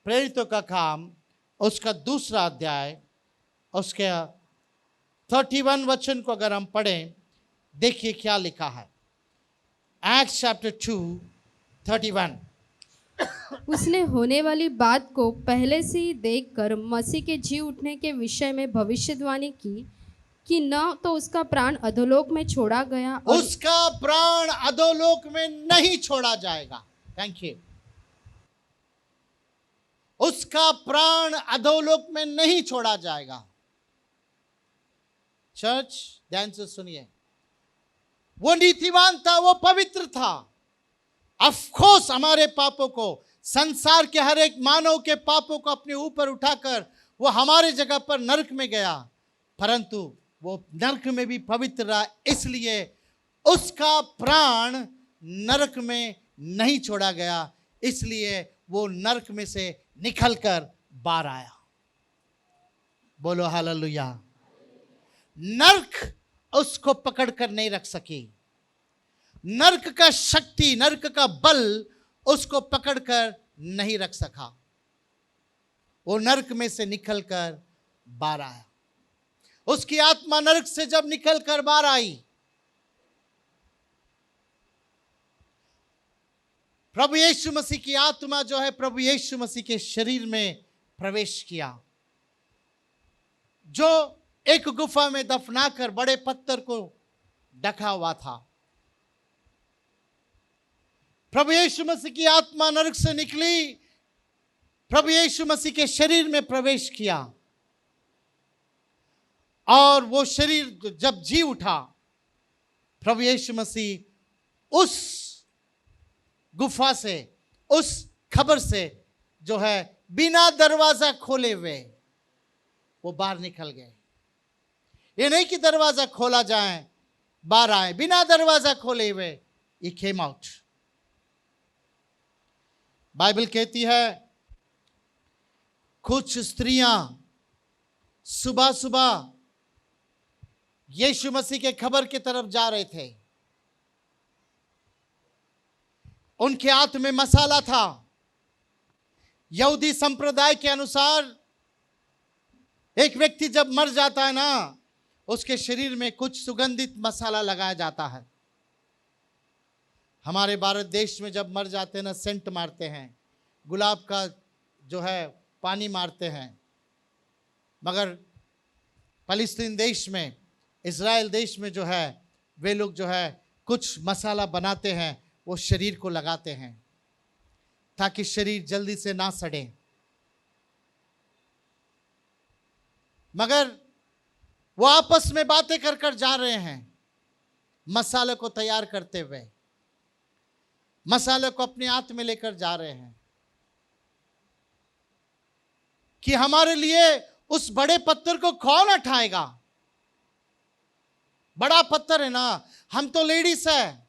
प्रेरितों का काम उसका 2 अध्याय उसके 31 वचन को अगर हम पढ़ें, देखिए क्या लिखा है। Acts chapter 2:31। उसने होने वाली बात को पहले से ही देखकर मसीह के जी उठने के विषय में भविष्यवाणी की कि न तो उसका प्राण अधोलोक में छोड़ा गया और उसका प्राण अधोलोक में नहीं छोड़ा जाएगा। Thank you. उसका प्राण अधोलोक में नहीं छोड़ा जाएगा। चर्च ध्यान से सुनिए, वो नीतिवान था, वो पवित्र था। ऑफ कोर्स हमारे पापों को, संसार के हर एक मानव के पापों को अपने ऊपर उठाकर वो हमारे जगह पर नरक में गया, परंतु वो नरक में भी पवित्र रहा। इसलिए उसका प्राण नरक में नहीं छोड़ा गया, इसलिए वो नरक में से निकलकर बाहर आया। बोलो हालेलुया। नरक उसको पकड़कर नहीं रख सकी। नरक का शक्ति, नरक का बल उसको पकड़कर नहीं रख सका। वो नरक में से निकलकर बाहर आया। उसकी आत्मा नरक से जब निकलकर बाहर आई, प्रभु यीशु मसीह की आत्मा जो है प्रभु यीशु मसीह के शरीर में प्रवेश किया, जो एक गुफा में दफनाकर बड़े पत्थर को ढका हुआ था। प्रभु यीशु मसीह की आत्मा नरक से निकली, प्रभु यीशु मसीह के शरीर में प्रवेश किया, और वो शरीर जब जी उठा, प्रभु यीशु मसीह उस गुफा से, उस खबर से जो है बिना दरवाजा खोले हुए वो बाहर निकल गए। ये नहीं कि दरवाजा खोला जाए बाहर आए, बिना दरवाजा खोले हुए ये केम आउट। बाइबल कहती है कुछ स्त्रियां सुबह सुबह यीशु मसीह के खबर की तरफ जा रहे थे। उनके हाथ में मसाला था। यहूदी संप्रदाय के अनुसार एक व्यक्ति जब मर जाता है ना, उसके शरीर में कुछ सुगंधित मसाला लगाया जाता है। हमारे भारत देश में जब मर जाते हैं ना, सेंट मारते हैं, गुलाब का जो है पानी मारते हैं। मगर फलस्तीन देश में, इज़राइल देश में जो है, वे लोग जो है कुछ मसाला बनाते हैं, वो शरीर को लगाते हैं ताकि शरीर जल्दी से ना सड़े। मगर वो आपस में बातें कर कर जा रहे हैं, मसाले को तैयार करते हुए, मसाले को अपने हाथ में लेकर जा रहे हैं कि हमारे लिए उस बड़े पत्थर को कौन उठाएगा। बड़ा पत्थर है ना, हम तो लेडीज है,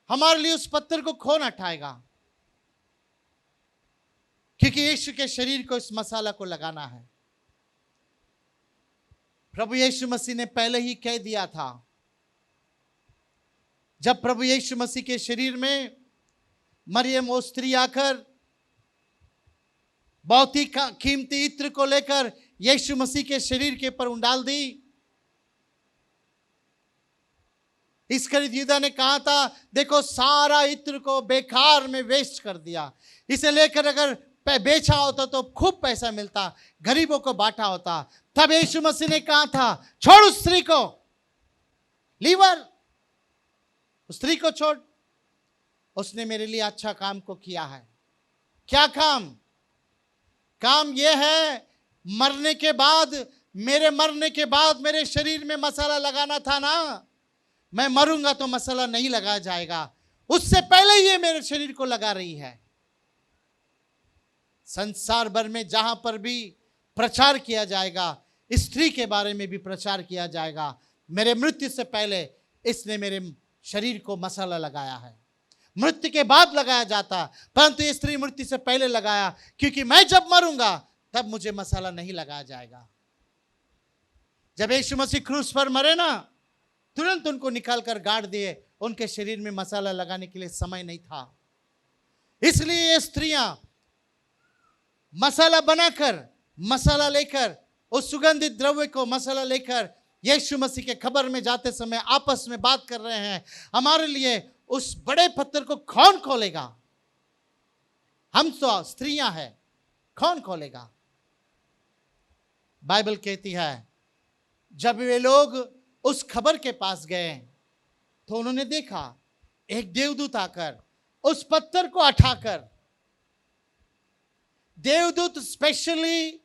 हमारे लिए उस पत्थर को कौन उठाएगा, क्योंकि यीशु के शरीर को इस मसाला को लगाना है। प्रभु यीशु मसीह ने पहले ही कह दिया था। जब प्रभु यीशु मसीह के शरीर में मरियम वो स्त्री आकर बहुत ही कीमती इत्र को लेकर यीशु मसीह के शरीर के ऊपर उंडाल दी, इस्करियोती यूदा ने कहा था, देखो सारा इत्र को बेकार में वेस्ट कर दिया, इसे लेकर अगर बेचा होता तो खूब पैसा मिलता, गरीबों को बांटा होता। तब यीशु मसीह ने कहा था, छोड़ उस स्त्री को, लीवर उस स्त्री को छोड़, उसने मेरे लिए अच्छा काम को किया है। क्या काम? काम यह है, मरने के बाद, मेरे मरने के बाद मेरे शरीर में मसाला लगाना था ना, मैं मरूंगा तो मसाला नहीं लगाया जाएगा, उससे पहले ही ये मेरे शरीर को लगा रही है। संसार भर में जहां पर भी प्रचार किया जाएगा, स्त्री के बारे में भी प्रचार किया जाएगा, मेरे मृत्यु से पहले इसने मेरे शरीर को मसाला लगाया है, मृत्यु के बाद लगाया जाता, परंतु ये स्त्री मृत्यु से पहले लगाया, क्योंकि मैं जब मरूंगा तब मुझे मसाला नहीं लगाया जाएगा। जब यीशु मसीह क्रूस पर मरे ना, तुरंत उनको निकाल कर गाड़ दिए, उनके शरीर में मसाला लगाने के लिए समय नहीं था। इसलिए ये स्त्रियां मसाला बनाकर, मसाला लेकर, उस सुगंधित द्रव्य को मसाला लेकर यीशु मसीह के खबर में जाते समय आपस में बात कर रहे हैं, हमारे लिए उस बड़े पत्थर को कौन खोलेगा? हम तो स्त्रियां हैं, कौन खोलेगा? बाइबल कहती है जब वे लोग उस खबर के पास गए तो उन्होंने देखा एक देवदूत आकर उस पत्थर को उठाकर, देवदूत स्पेशली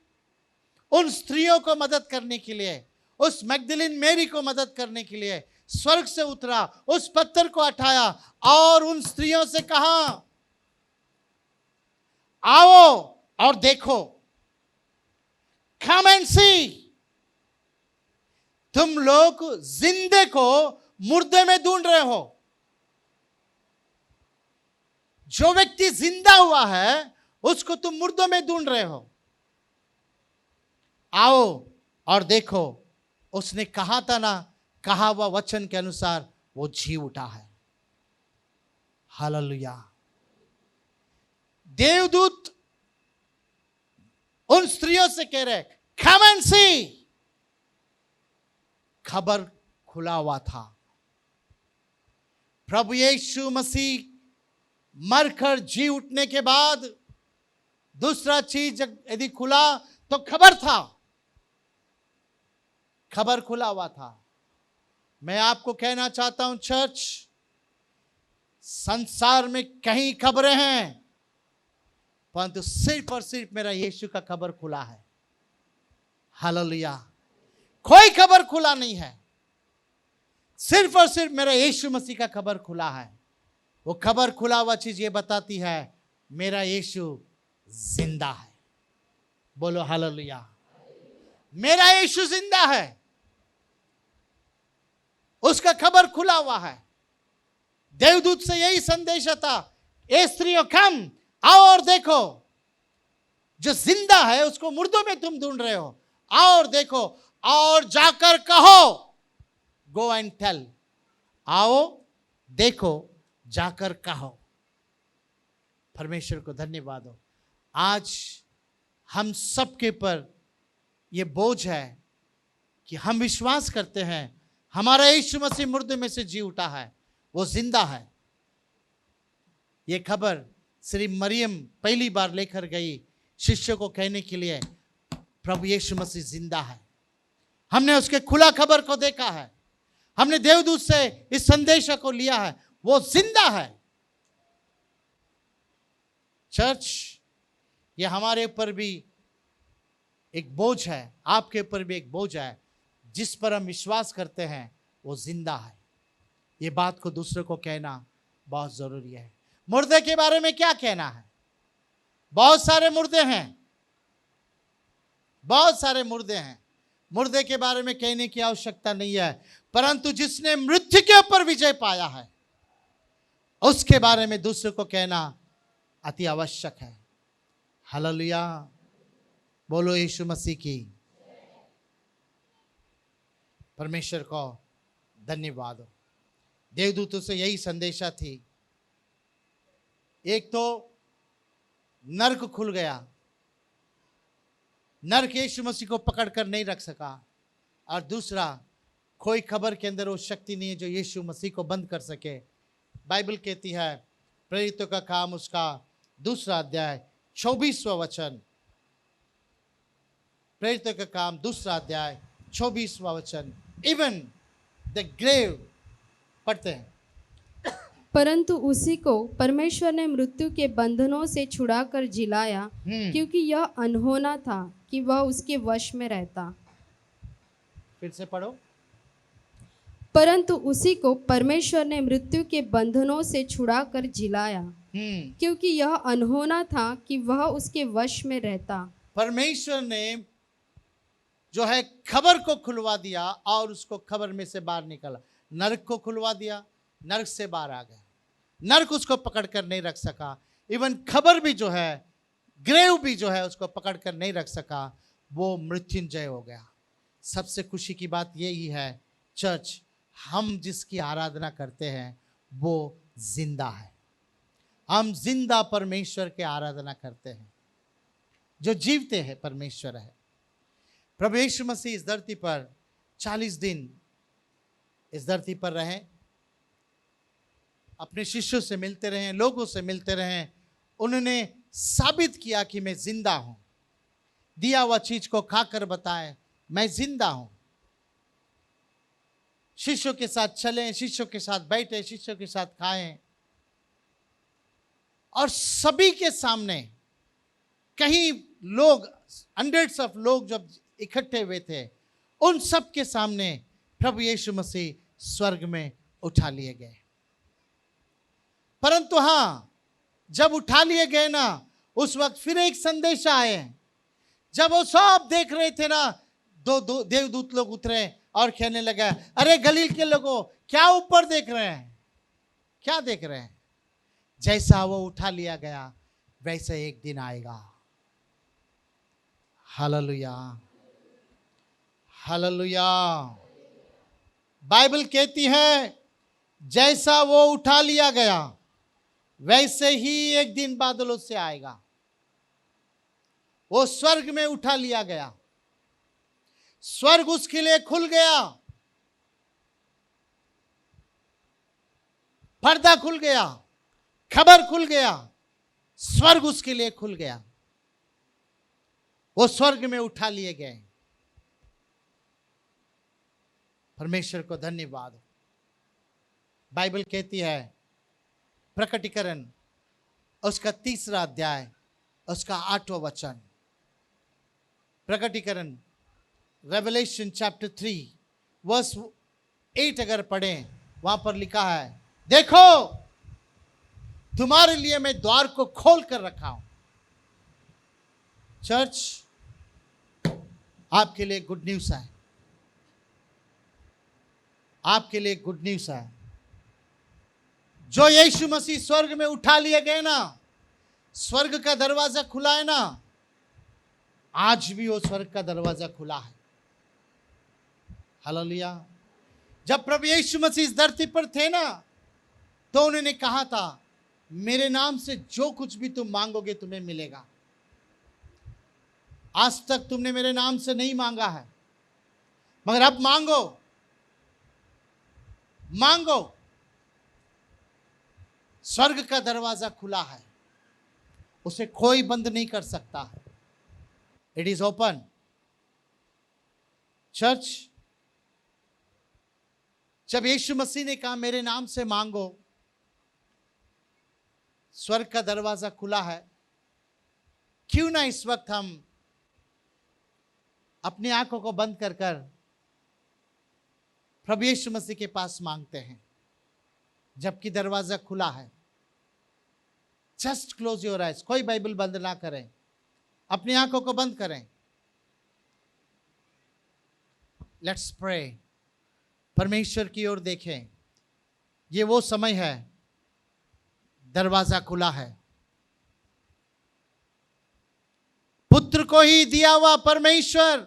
उन स्त्रियों को मदद करने के लिए, उस मैगदलीन मैरी को मदद करने के लिए स्वर्ग से उतरा, उस पत्थर को उठाया और उन स्त्रियों से कहा, आओ और देखो, कम एंड सी। तुम लोग जिंदे को मुर्दे में ढूंढ रहे हो। जो व्यक्ति जिंदा हुआ है उसको तुम मुर्दों में ढूंढ रहे हो। आओ और देखो, उसने कहा था ना, कहा हुआ वचन के अनुसार वो जी उठा है। हालेलुया। देवदूत उन स्त्रियों से कह रहे, कम एंड सी। खबर खुला हुआ था। प्रभु यीशु मसीह मरकर जी उठने के बाद दूसरा चीज यदि खुला तो खबर था, खबर खुला हुआ था। मैं आपको कहना चाहता हूं चर्च, संसार में कई खबरें हैं, परंतु सिर्फ और सिर्फ मेरा यीशु का खबर खुला है। हालेलुया। कोई खबर खुला नहीं है, सिर्फ और सिर्फ मेरा यीशु मसीह का खबर खुला है। वो खबर खुला हुआ चीज ये बताती है, मेरा यीशु जिंदा है। बोलो हालेलुया। मेरा यीशु जिंदा है, उसका खबर खुला हुआ है। देवदूत से यही संदेश था, ए स्त्रियों कम, आओ और देखो, जो जिंदा है उसको मुर्दों में तुम ढूंढ रहे हो। आओ और देखो और जाकर कहो, गो एंड टेल। आओ देखो, जाकर कहो। परमेश्वर को धन्यवाद हो। आज हम सबके पर यह बोझ है कि हम विश्वास करते हैं हमारा यीशु मसीह मुर्दे में से जी उठा है, वो जिंदा है। ये खबर श्री मरियम पहली बार लेकर गई शिष्यों को कहने के लिए, प्रभु यीशु मसीह जिंदा है। हमने उसके खुला खबर को देखा है, हमने देवदूत से इस संदेश को लिया है, वो जिंदा है। चर्च, ये हमारे ऊपर भी एक बोझ है, आपके ऊपर भी एक बोझ है। जिस पर हम विश्वास करते हैं वो जिंदा है। ये बात को दूसरों को कहना बहुत जरूरी है। मुर्दे के बारे में क्या कहना है? बहुत सारे मुर्दे हैं, बहुत सारे मुर्दे हैं। मुर्दे के बारे में कहने की आवश्यकता नहीं है, परंतु जिसने मृत्यु के ऊपर विजय पाया है उसके बारे में दूसरों को कहना अति आवश्यक है। हालेलुया। बोलो यीशु मसीह की। परमेश्वर को धन्यवाद हो। देवदूतों से यही संदेशा थी। एक तो नरक खुल गया, नरक यीशु मसीह को पकड़कर नहीं रख सका, और दूसरा कोई खबर के अंदर वो शक्ति नहीं है जो यीशु मसीह को बंद कर सके। बाइबल कहती है, प्रेरितों का काम उसका 2 अध्याय 24वां वचन, प्रेरितों का काम 2 अध्याय 24वां वचन, इवन द ग्रेव, पढ़ते हैं, परंतु उसी को परमेश्वर ने मृत्यु के बंधनों से छुड़ाकर जिलाया, क्योंकि यह अनहोना था कि वह उसके वश में रहता। फिर से पढ़ो। परंतु उसी को परमेश्वर ने मृत्यु के बंधनों से छुड़ाकर जिलाया, क्योंकि यह अनहोना था कि वह उसके वश में रहता। परमेश्वर ने जो है खबर को खुलवा दिया और उसको खबर में से बाहर निकाला। नरक को खुलवा दिया, नरक से बाहर आ गया। नरक उसको पकड़ कर नहीं रख सका, इवन खबर भी जो है, ग्रेव भी जो है उसको पकड़ कर नहीं रख सका, वो मृत्युंजय हो गया। सबसे खुशी की बात यही है चर्च, हम जिसकी आराधना करते हैं वो जिंदा है। हम जिंदा परमेश्वर के आराधना करते हैं, जो जीवते हैं परमेश्वर है। प्रभु यीशु मसीह इस धरती पर 40 दिन इस धरती पर रहे, अपने शिष्यों से मिलते रहे, लोगों से मिलते रहे। उन्होंने साबित किया कि मैं जिंदा हूं, दिया हुआ चीज को खाकर बताएं मैं जिंदा हूं। शिष्यों के साथ चलें, शिष्यों के साथ बैठे, शिष्यों के साथ खाएं, और सभी के सामने, कहीं लोग, हंड्रेड्स ऑफ लोग जब इकट्ठे हुए थे, उन सब के सामने प्रभु यीशु मसीह स्वर्ग में उठा लिए गए। परंतु हां, जब उठा लिए गए ना, उस वक्त फिर एक संदेश आए। जब वो सब देख रहे थे ना, दो देवदूत लोग उतरे और कहने लगा, अरे गलील के लोगों, क्या ऊपर देख रहे हैं, क्या देख रहे हैं? जैसा वो उठा लिया गया वैसे एक दिन आएगा। Hallelujah, hallelujah. बाइबल कहती है जैसा वो उठा लिया गया वैसे ही एक दिन बादलों से आएगा। वो स्वर्ग में उठा लिया गया, स्वर्ग उसके लिए खुल गया, पर्दा खुल गया, खबर खुल गया, स्वर्ग उसके लिए खुल गया। वो स्वर्ग में उठा लिए गए। परमेश्वर को धन्यवाद। बाइबल कहती है, प्रकटीकरण उसका 3 अध्याय उसका 8वां वचन, प्रकटीकरण रेवलेशन चैप्टर 3 वर्स 8 अगर पढ़ें, वहां पर लिखा है, देखो तुम्हारे लिए मैं द्वार को खोल कर रखा हूं। चर्च, आपके लिए गुड न्यूज है, आपके लिए गुड न्यूज है। जो यीशु मसीह स्वर्ग में उठा लिए गए ना, स्वर्ग का दरवाजा खुला है ना, आज भी वो स्वर्ग का दरवाजा खुला है। हालेलुया। जब प्रभु यीशु मसीह इस धरती पर थे ना, तो उन्होंने कहा था, मेरे नाम से जो कुछ भी तुम मांगोगे तुम्हें मिलेगा। आज तक तुमने मेरे नाम से नहीं मांगा है, मगर अब मांगो, मांगो। स्वर्ग का दरवाजा खुला है, उसे कोई बंद नहीं कर सकता है। It is open. चर्च, जब यीशु मसीह ने कहा मेरे नाम से मांगो, स्वर्ग का दरवाजा खुला है। क्यों ना इस वक्त हम अपनी आंखों को बंद कर कर प्रभु यीशु मसीह के पास मांगते हैं, जबकि दरवाजा खुला है। Just close your eyes. कोई बाइबल बंद ना करें, अपनी आंखों को बंद करें। Let's pray. परमेश्वर की ओर देखें। ये वो समय है, दरवाजा खुला है। पुत्र को ही दिया हुआ परमेश्वर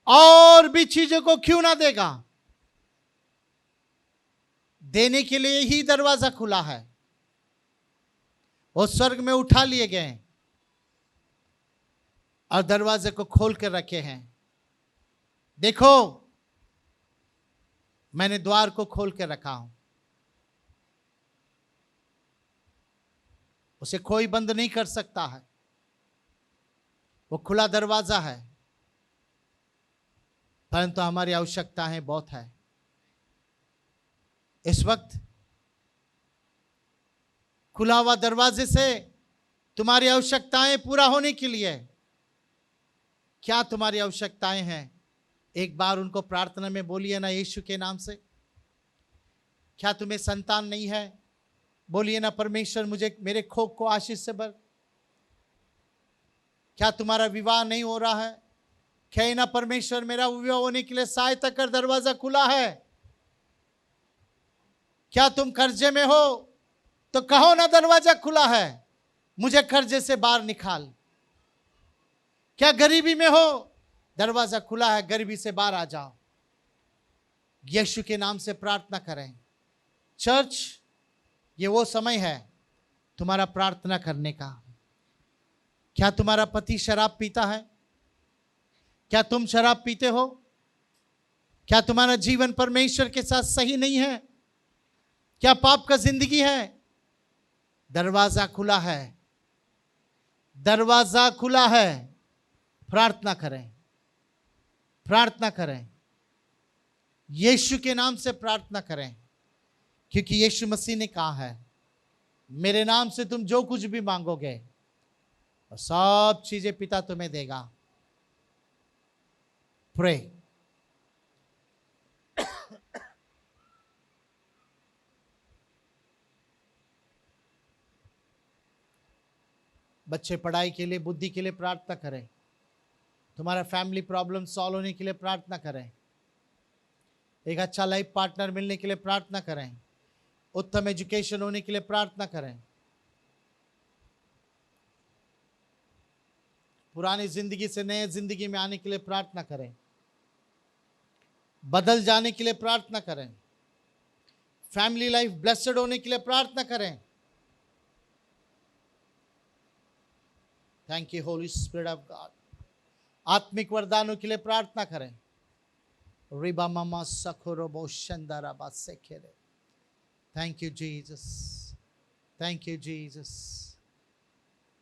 और भी चीजों को क्यों ना देगा? देने के लिए ही दरवाजा खुला है। वो स्वर्ग में उठा लिए गए और दरवाजे को खोल कर रखे हैं। देखो, मैंने द्वार को खोल कर रखा हूं, उसे कोई बंद नहीं कर सकता है। वो खुला दरवाजा है, परंतु हमारी आवश्यकताएं बहुत है। इस वक्त खुला हुआ दरवाजे से तुम्हारी आवश्यकताएं पूरा होने के लिए, क्या तुम्हारी आवश्यकताएं हैं? एक बार उनको प्रार्थना में बोलिए ना, यीशु के नाम से। क्या तुम्हें संतान नहीं है? बोलिए ना, परमेश्वर मुझे मेरे खोक को आशीष से भर। क्या तुम्हारा विवाह नहीं हो रहा है? कहे ना, परमेश्वर मेरा विवाह होने के लिए सहायता कर, दरवाजा खुला है। क्या तुम कर्जे में हो तो कहो ना दरवाजा खुला है, मुझे कर्जे से बाहर निकाल। क्या गरीबी में हो, दरवाजा खुला है, गरीबी से बाहर आ जाओ। यीशु के नाम से प्रार्थना करें। चर्च, ये वो समय है तुम्हारा प्रार्थना करने का। क्या तुम्हारा पति शराब पीता है? क्या तुम शराब पीते हो? क्या तुम्हारा जीवन परमेश्वर के साथ सही नहीं है? क्या पाप का जिंदगी है? दरवाजा खुला है, दरवाजा खुला है। प्रार्थना करें, प्रार्थना करें, यीशु के नाम से प्रार्थना करें, क्योंकि यीशु मसीह ने कहा है, मेरे नाम से तुम जो कुछ भी मांगोगे और सब चीजें पिता तुम्हें देगा। प्रे। बच्चे पढ़ाई के लिए, बुद्धि के लिए प्रार्थना करें। तुम्हारा फैमिली प्रॉब्लम सॉल्व होने के लिए प्रार्थना करें। एक अच्छा लाइफ पार्टनर मिलने के लिए प्रार्थना करें। उत्तम एजुकेशन होने के लिए प्रार्थना करें। पुरानी जिंदगी से नए जिंदगी में आने के लिए प्रार्थना करें। बदल जाने के लिए प्रार्थना करें। फैमिली लाइफ ब्लेस्ड होने के लिए प्रार्थना करें। Thank you holy spirit of god. आत्मिक वरदानों के लिए प्रार्थना करें। रिबा मामा सखोरोबो शंदारा बासेखेरे। Thank you Jesus, thank you Jesus.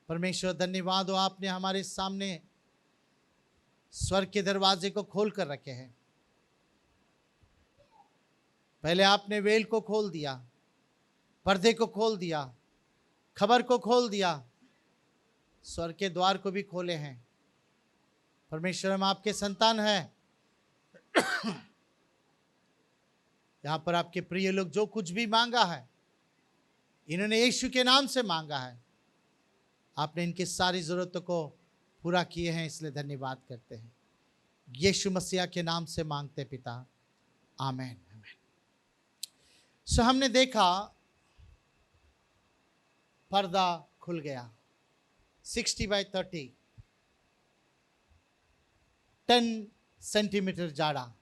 परमेश्वर धन्यवाद हो, आपने हमारे सामने स्वर्ग के दरवाजे को खोल कर रखे हैं। पहले आपने वेल को खोल दिया, पर्दे को खोल दिया, खबर को खोल दिया, स्वर्ग के द्वार को भी खोले हैं। परमेश्वर, हम आपके संतान हैं। यहां पर आपके प्रिय लोग जो कुछ भी मांगा है, इन्होंने यीशु के नाम से मांगा है। आपने इनकी सारी जरूरतों को पूरा किए हैं, इसलिए धन्यवाद करते हैं। यीशु मसीह के नाम से मांगते पिता, आमीन, आमीन। सो हमने देखा पर्दा खुल गया। 60x30, 10 सेंटीमीटर जाड़ा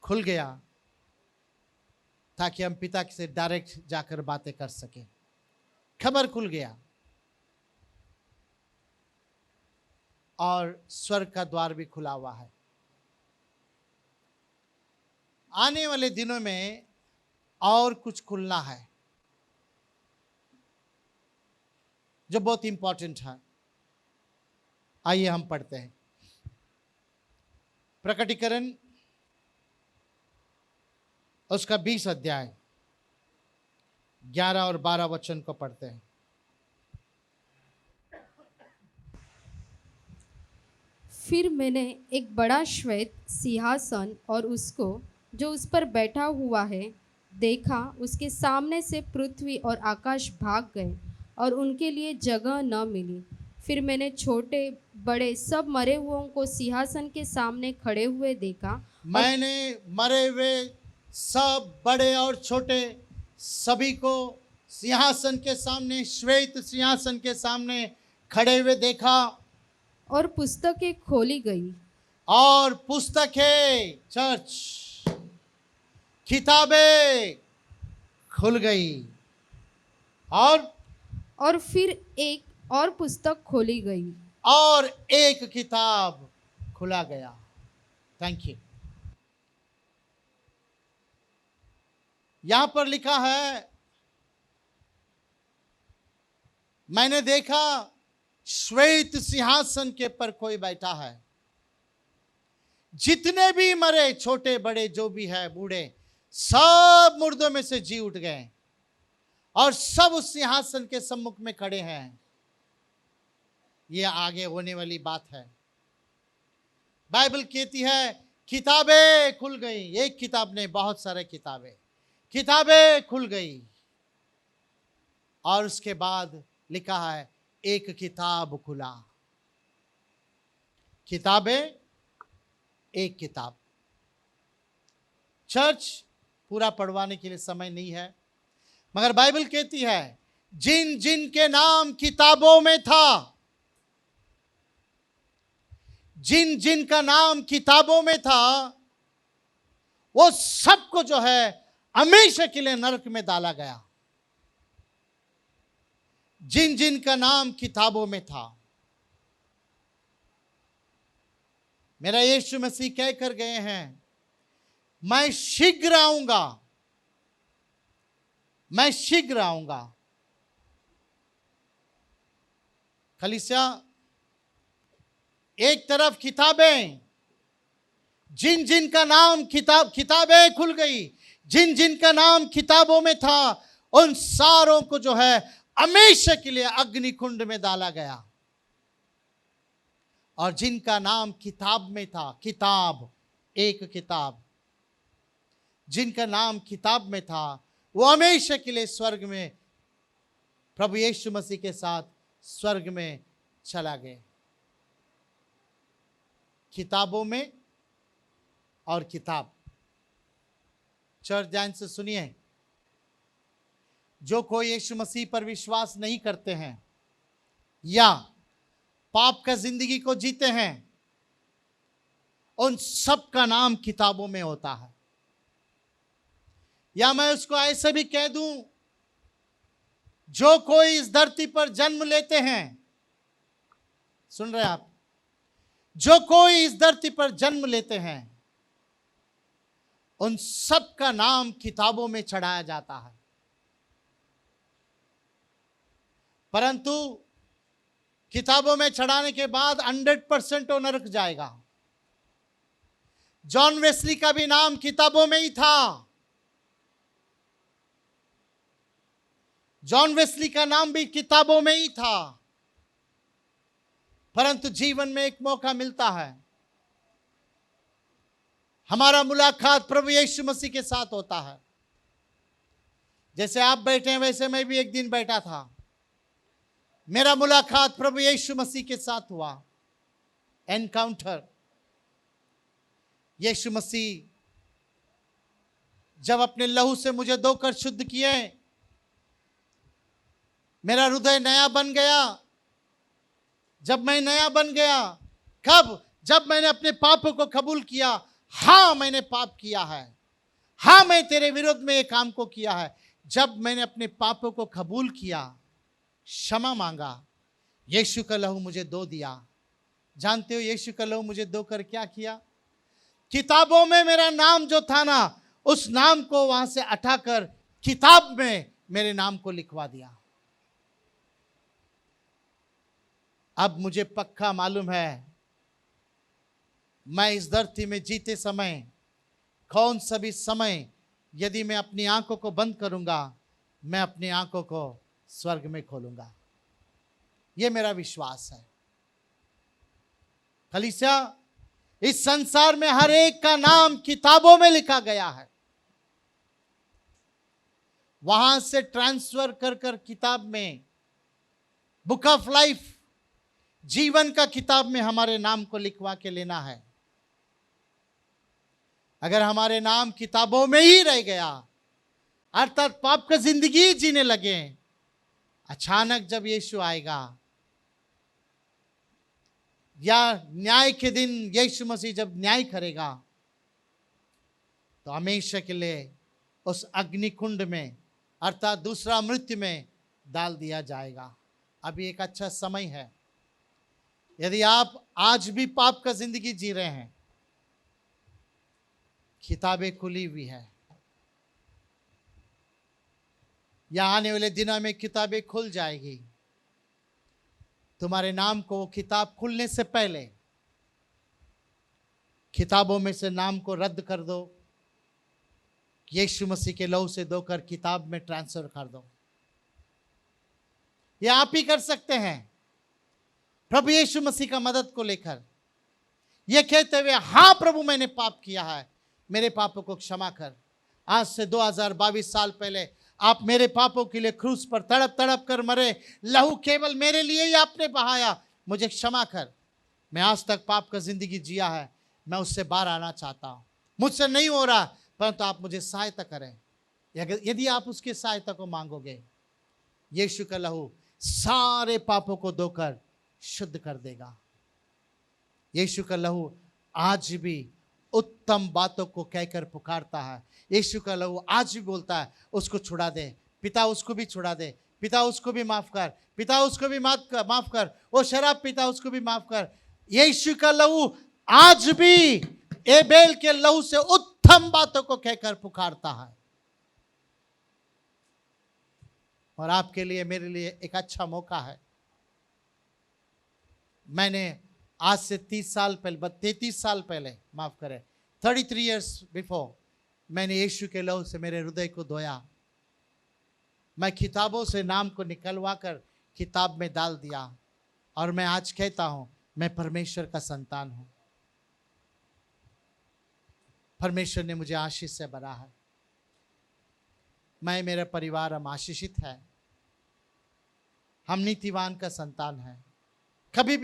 खुल गया, ताकि हम पिता से डायरेक्ट जाकर बातें कर सकें। खबर खुल गया और स्वर्ग का द्वार भी खुला हुआ है। आने वाले दिनों में और कुछ खुलना है जो बहुत इंपॉर्टेंट है। आइए हम पढ़ते हैं। प्रकटीकरण उसका 20 अध्याय 11 और 12 वचन को पढ़ते हैं। फिर मैंने एक बड़ा श्वेत सिंहासन और उसको जो उस पर बैठा हुआ है देखा। उसके सामने से पृथ्वी और आकाश भाग गए और उनके लिए जगह न मिली। फिर मैंने छोटे बड़े सब मरे हुओं को सिंहासन के सामने खड़े हुए देखा। मैंने मरे हुए सब बड़े और छोटे सभी को सिंहासन के सामने, श्वेत सिंहासन के सामने खड़े हुए देखा। और पुस्तकें खोली गई। और पुस्तकें, चर्च, किताबें खुल गई। और फिर एक और पुस्तक खोली गई और एक किताब खुला गया। Thank you. यहां पर लिखा है, मैंने देखा श्वेत सिंहासन के पर कोई बैठा है। जितने भी मरे, छोटे बड़े जो भी है, बूढ़े, सब मुर्दों में से जी उठ गए और सब उस सिंहासन के सम्मुख में खड़े हैं। यह आगे होने वाली बात है। बाइबल कहती है किताबें खुल गई। एक किताब नहीं, बहुत सारे किताबें खुल गई। और उसके बाद लिखा है एक किताब खुला। किताबें, एक किताब। चर्च पूरा पढ़वाने के लिए समय नहीं है, मगर बाइबल कहती है जिन जिन के नाम किताबों में था, जिन जिन का नाम किताबों में था, वो सबको जो है हमेशा के लिए नरक में डाला गया। जिन जिन का नाम किताबों में था। मेरा यीशु मसीह कह कर गए हैं, मैं शीघ्र आऊंगा, मैं शीघ्र आऊंगा। कलीसिया, एक तरफ किताबें, जिन जिन का नाम किताबें खुल गई, जिन जिन का नाम किताबों में था, उन सारों को जो है हमेशा के लिए अग्नि कुंड में डाला गया। और जिनका नाम किताब में था, किताब, एक किताब, जिनका नाम किताब में था, वो हमेशा के लिए स्वर्ग में प्रभु यीशु मसीह के साथ स्वर्ग में चला गए। किताबों में और किताब। चर्च ध्यान से सुनिए, जो कोई यीशु मसीह पर विश्वास नहीं करते हैं या पाप का जिंदगी को जीते हैं, उन सब का नाम किताबों में होता है। या मैं उसको ऐसे भी कह दूं, जो कोई इस धरती पर जन्म लेते हैं, सुन रहे हैं आप, जो कोई इस धरती पर जन्म लेते हैं, उन सब का नाम किताबों में चढ़ाया जाता है। परंतु किताबों में चढ़ाने के बाद 100% वो नरक जाएगा। जॉन वेस्ली का भी नाम किताबों में ही था। जॉन वेस्ली का नाम भी किताबों में ही था। परंतु जीवन में एक मौका मिलता है, हमारा मुलाकात प्रभु यीशु मसीह के साथ होता है। जैसे आप बैठे हैं, वैसे मैं भी एक दिन बैठा था। मेरा मुलाकात प्रभु यीशु मसीह के साथ हुआ, एनकाउंटर। यीशु मसीह जब अपने लहू से मुझे धोकर शुद्ध किए, मेरा हृदय नया बन गया। जब मैं नया बन गया, कब? जब मैंने अपने पापों को कबूल किया। हाँ, मैंने पाप किया है। हाँ, मैं तेरे विरुद्ध में एक काम को किया है। जब मैंने अपने पापों को कबूल किया, क्षमा मांगा, यीशु का लहू मुझे धो दिया। जानते हो यीशु का लहू मुझे धोकर क्या किया? किताबों में मेरा नाम जो था ना, उस नाम को वहां से हटाकर किताब में मेरे नाम को लिखवा दिया। अब मुझे पक्का मालूम है, मैं इस धरती में जीते समय, कौन सा भी समय, यदि मैं अपनी आंखों को बंद करूंगा, मैं अपनी आंखों को स्वर्ग में खोलूंगा। यह मेरा विश्वास है। कलीसिया, इस संसार में हर एक का नाम किताबों में लिखा गया है। वहां से ट्रांसफर कर कर किताब में, बुक ऑफ लाइफ, जीवन का किताब में हमारे नाम को लिखवा के लेना है। अगर हमारे नाम किताबों में ही रह गया, अर्थात पाप का जिंदगी जीने लगे, अचानक जब यीशु आएगा या न्याय के दिन यीशु मसीह जब न्याय करेगा, तो हमेशा के लिए उस अग्निकुंड में, अर्थात दूसरा मृत्यु में डाल दिया जाएगा। अभी एक अच्छा समय है। यदि आप आज भी पाप का जिंदगी जी रहे हैं, किताबें खुली हुई है। या आने वाले दिनों में किताबें खुल जाएगी। तुम्हारे नाम को किताब खुलने से पहले किताबों में से नाम को रद्द कर दो, यीशु मसीह के लहू से धोकर किताब में ट्रांसफर कर दो। यह आप ही कर सकते हैं, प्रभु यीशु मसीह का मदद को लेकर, यह कहते हुए, हाँ प्रभु मैंने पाप किया है, मेरे पापों को क्षमा कर। आज से 2022 साल पहले आप मेरे पापों के लिए क्रूस पर तड़प तड़प कर मरे, लहू केवल मेरे लिए ही आपने बहाया, मुझे क्षमा कर। मैं आज तक पाप का जिंदगी जिया है, मैं उससे बाहर आना चाहता हूं, मुझसे नहीं हो रहा, परंतु आप मुझे सहायता करें। यदि आप उसकी सहायता को मांगोगे, यीशु का लहू सारे पापों को धोकर शुद्ध कर देगा। यीशु का लहू आज भी उत्तम बातों को कहकर पुकारता है। यीशु का लहू आज भी बोलता है, उसको छुड़ा दे पिता, उसको भी छुड़ा दे पिता, उसको भी माफ कर पिता, उसको भी माफ कर, वो शराब पिता, उसको भी माफ कर। यीशु का लहू आज भी एबेल के लहू से उत्तम बातों को कहकर पुकारता है। और आपके लिए, मेरे लिए एक अच्छा मौका है। मैंने आज से 33 साल पहले, माफ करें, 33 इयर्स बिफोर, मैंने यीशु के लहू से मेरे हृदय को धोया। मैं किताबों से नाम को निकलवा कर किताब में डाल दिया, और मैं आज कहता हूं, मैं परमेश्वर का संतान हूं। परमेश्वर ने मुझे आशीष से भरा है। मैं, मेरा परिवार, हम आशीषित है। हम नीतिवान का संतान है। कभी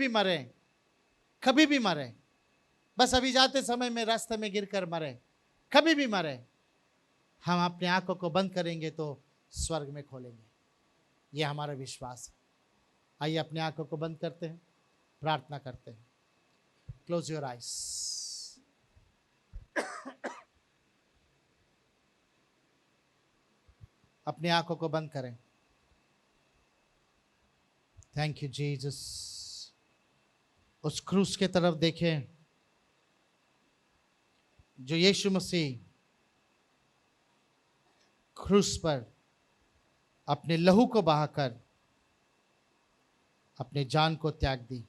भी मरे, बस अभी जाते समय में रास्ते में गिरकर मरे, कभी भी मरे, हम अपनी आंखों को बंद करेंगे तो स्वर्ग में खोलेंगे। यह हमारा विश्वास है। आइए अपनी आंखों को बंद करते हैं, प्रार्थना करते हैं। Close your eyes. अपनी आंखों को बंद करें। Thank you Jesus. उस क्रूस के तरफ देखें जो यीशु मसीह क्रूस पर अपने लहू को बहाकर अपने जान को त्याग दी।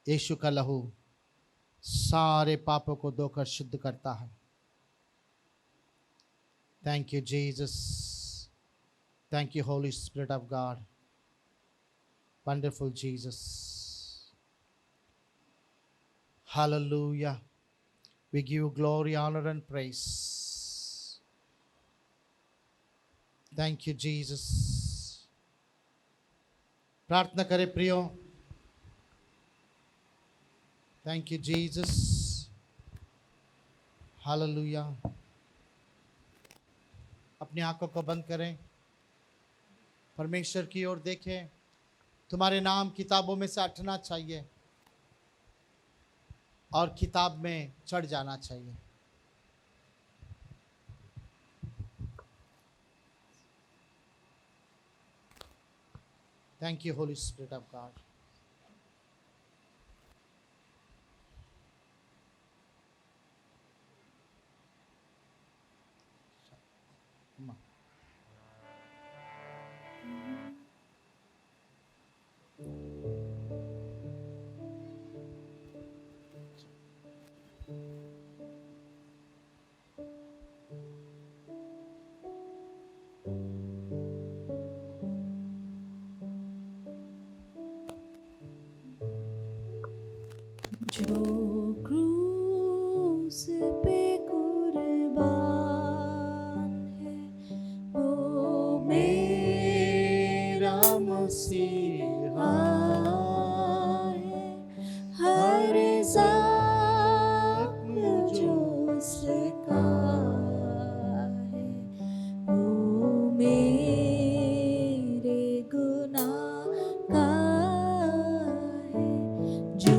यीशु का लहू सारे पापों को धोकर शुद्ध करता है। Thank you Jesus. Thank you holy spirit of God. Wonderful Jesus. Hallelujah. We give you glory, honor and praise. Thank you Jesus. प्रार्थना करें प्रियो। Thank you Jesus. Hallelujah. अपनी आंखों को बंद करें, परमेश्वर की ओर देखें। तुम्हारे नाम किताबों में से हटना चाहिए और किताब में चढ़ जाना चाहिए। Thank you holy spirit of God. जो क्रूस पे कुर्बान है, वो मेरा मसीहा है। हर ज़ख्म जो उसका है, वो मेरे गुनाह का है। जो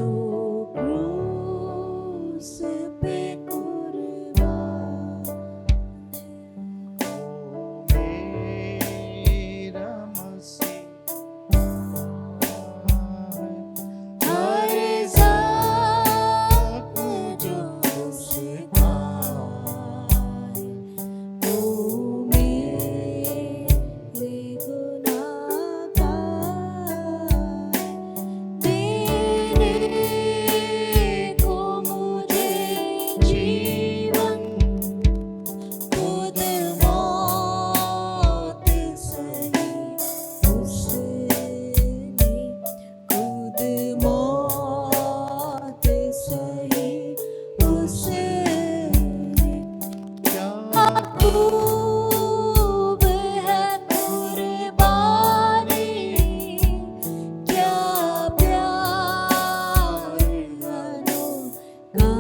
क्रूस पे कुर्बान है, मेरा मसीहा हर ज़ख्म जो उसका है, वो मेरे गुनाह का है। देने को मुझे जीवन, खुद मौत सही उसने, खुद मौत सही उसने। क्या खूब है कुर्बानी, क्या प्यार अनोखा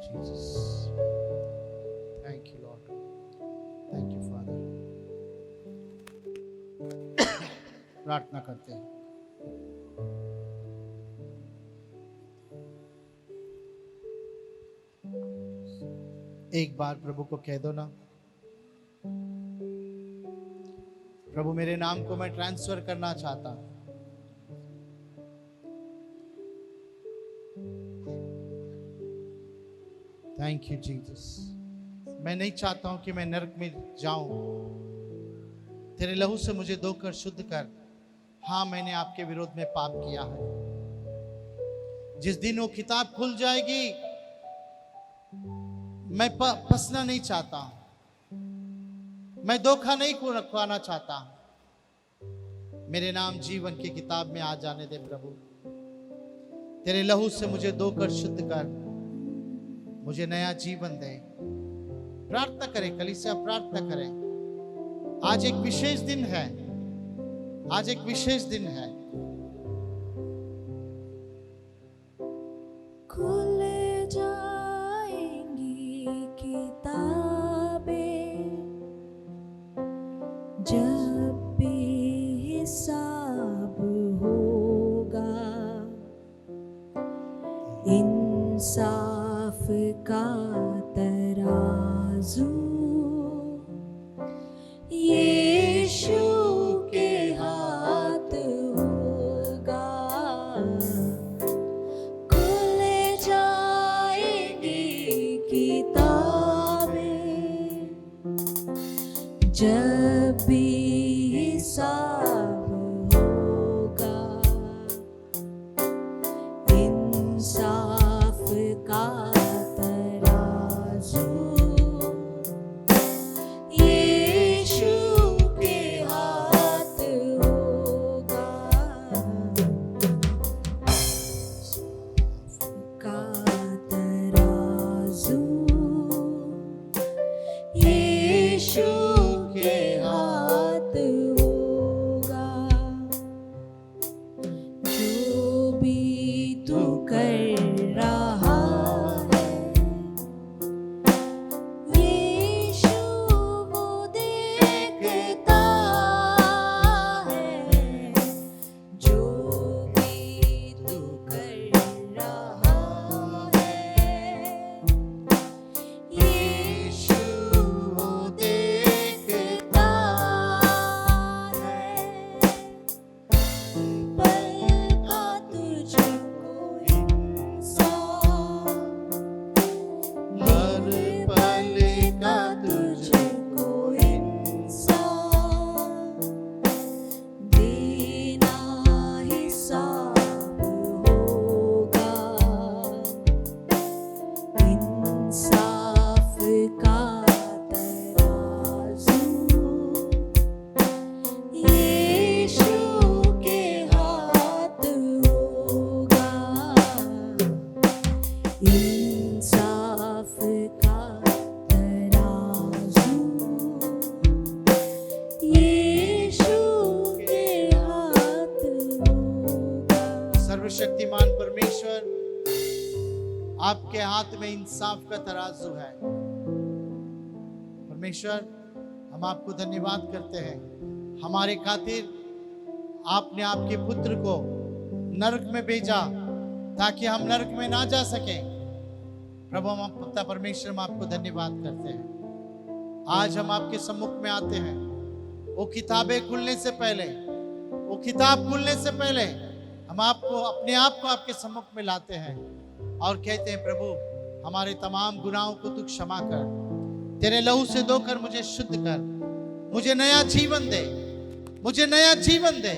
Jesus, thank you Lord, thank you father. प्रार्थना करते हैं। एक बार प्रभु को कह दो ना, प्रभु मेरे नाम को मैं ट्रांसफर करना चाहता हूं। Thank you Jesus. मैं नहीं चाहता हूं कि मैं नरक में जाऊं, तेरे लहू से मुझे धोकर शुद्ध कर। हाँ, मैंने आपके विरोध में पाप किया है। जिस दिन वो किताब खुल जाएगी, मैं फंसना नहीं चाहता, मैं धोखा नहीं खुआना चाहता। मेरे नाम जीवन की किताब में आ जाने दे प्रभु। तेरे लहू से मुझे धोकर शुद्ध कर, मुझे नया जीवन दे। प्रार्थना करें, कलीसिया प्रार्थना करें। आज एक विशेष दिन है, आज एक विशेष दिन है। खुल जाएंगी किताबें जब भी हिसाब होगा, इंसाफ का तराजू यीशु के हाथ होगा। खुल जाएंगी किताबें जब भी हिसाब होगा, इंसाफ का तराजू यीशु के हाथ होगा। का तराजू यीशु के हाथ होगा। जो भी तू कर रहा है, यीशु वो देखता है। जो भी तू कर रहा है, यीशु वो देखता है। पल का तुझको इंसान, हर पल का तुझको इंसान देना हिसाब होगा। इंसाफ का तराजू यीशु के हाथ होगा। इंसाफ का तराजू यीशु के हाथ होगा। सर्वशक्तिमान परमेश्वर, आपके हाथ में इंसाफ का तराजू है। परमेश्वर, हम आपको धन्यवाद करते हैं। हमारे खातिर आपने आपके पुत्र को नरक में भेजा ताकि हम नरक में ना जा सके। प्रभु, हम पिता परमेश्वर, हम आपको धन्यवाद करते हैं। आज हम आपके सम्मुख में आते हैं। वो किताबें खुलने से पहले, वो किताब खुलने से पहले हम आपको, अपने आप को आपके सम्मुख में लाते हैं और कहते हैं, प्रभु हमारे तमाम गुनाहों को तू क्षमा कर, तेरे लहू से धोकर मुझे शुद्ध कर, मुझे नया जीवन दे, मुझे नया जीवन दे।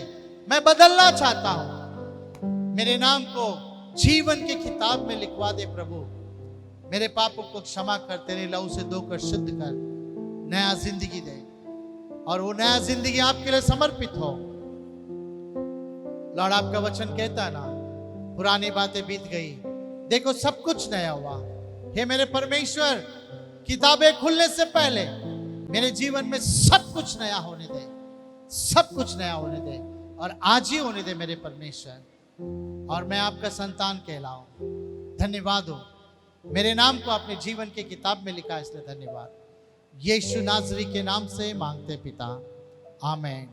मैं बदलना चाहता हूं। मेरे नाम को जीवन की किताब में लिखवा दे प्रभु। मेरे पापों को क्षमा कर, तेरे लहू से धोकर शुद्ध कर, नया जिंदगी दे और वो नया जिंदगी आपके लिए समर्पित हो। लॉर्ड, आपका वचन कहता है ना, पुरानी बातें बीत गई, देखो सब कुछ नया हुआ। हे मेरे परमेश्वर, किताबें खुलने से पहले मेरे जीवन में सब कुछ नया होने दे, सब कुछ नया होने दे और आज ही होने दे मेरे परमेश्वर। और मैं आपका संतान कहलाऊं। धन्यवाद हो मेरे नाम को अपने जीवन के किताब में लिखा, इसलिए धन्यवाद। यीशु नाजरी के नाम से मांगते पिता, आमीन।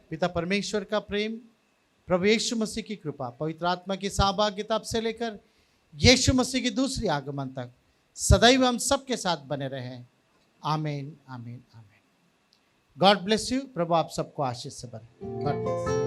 पिता परमेश्वर का प्रेम, प्रभु यीशु मसीह की कृपा, पवित्र आत्मा की सहभागिता से लेकर यीशु मसीह की दूसरी आगमन तक सदैव हम सबके साथ बने रहें। आमीन, आमीन, आमीन। God bless you. प्रभु आप सबको आशीष से भरे। God bless.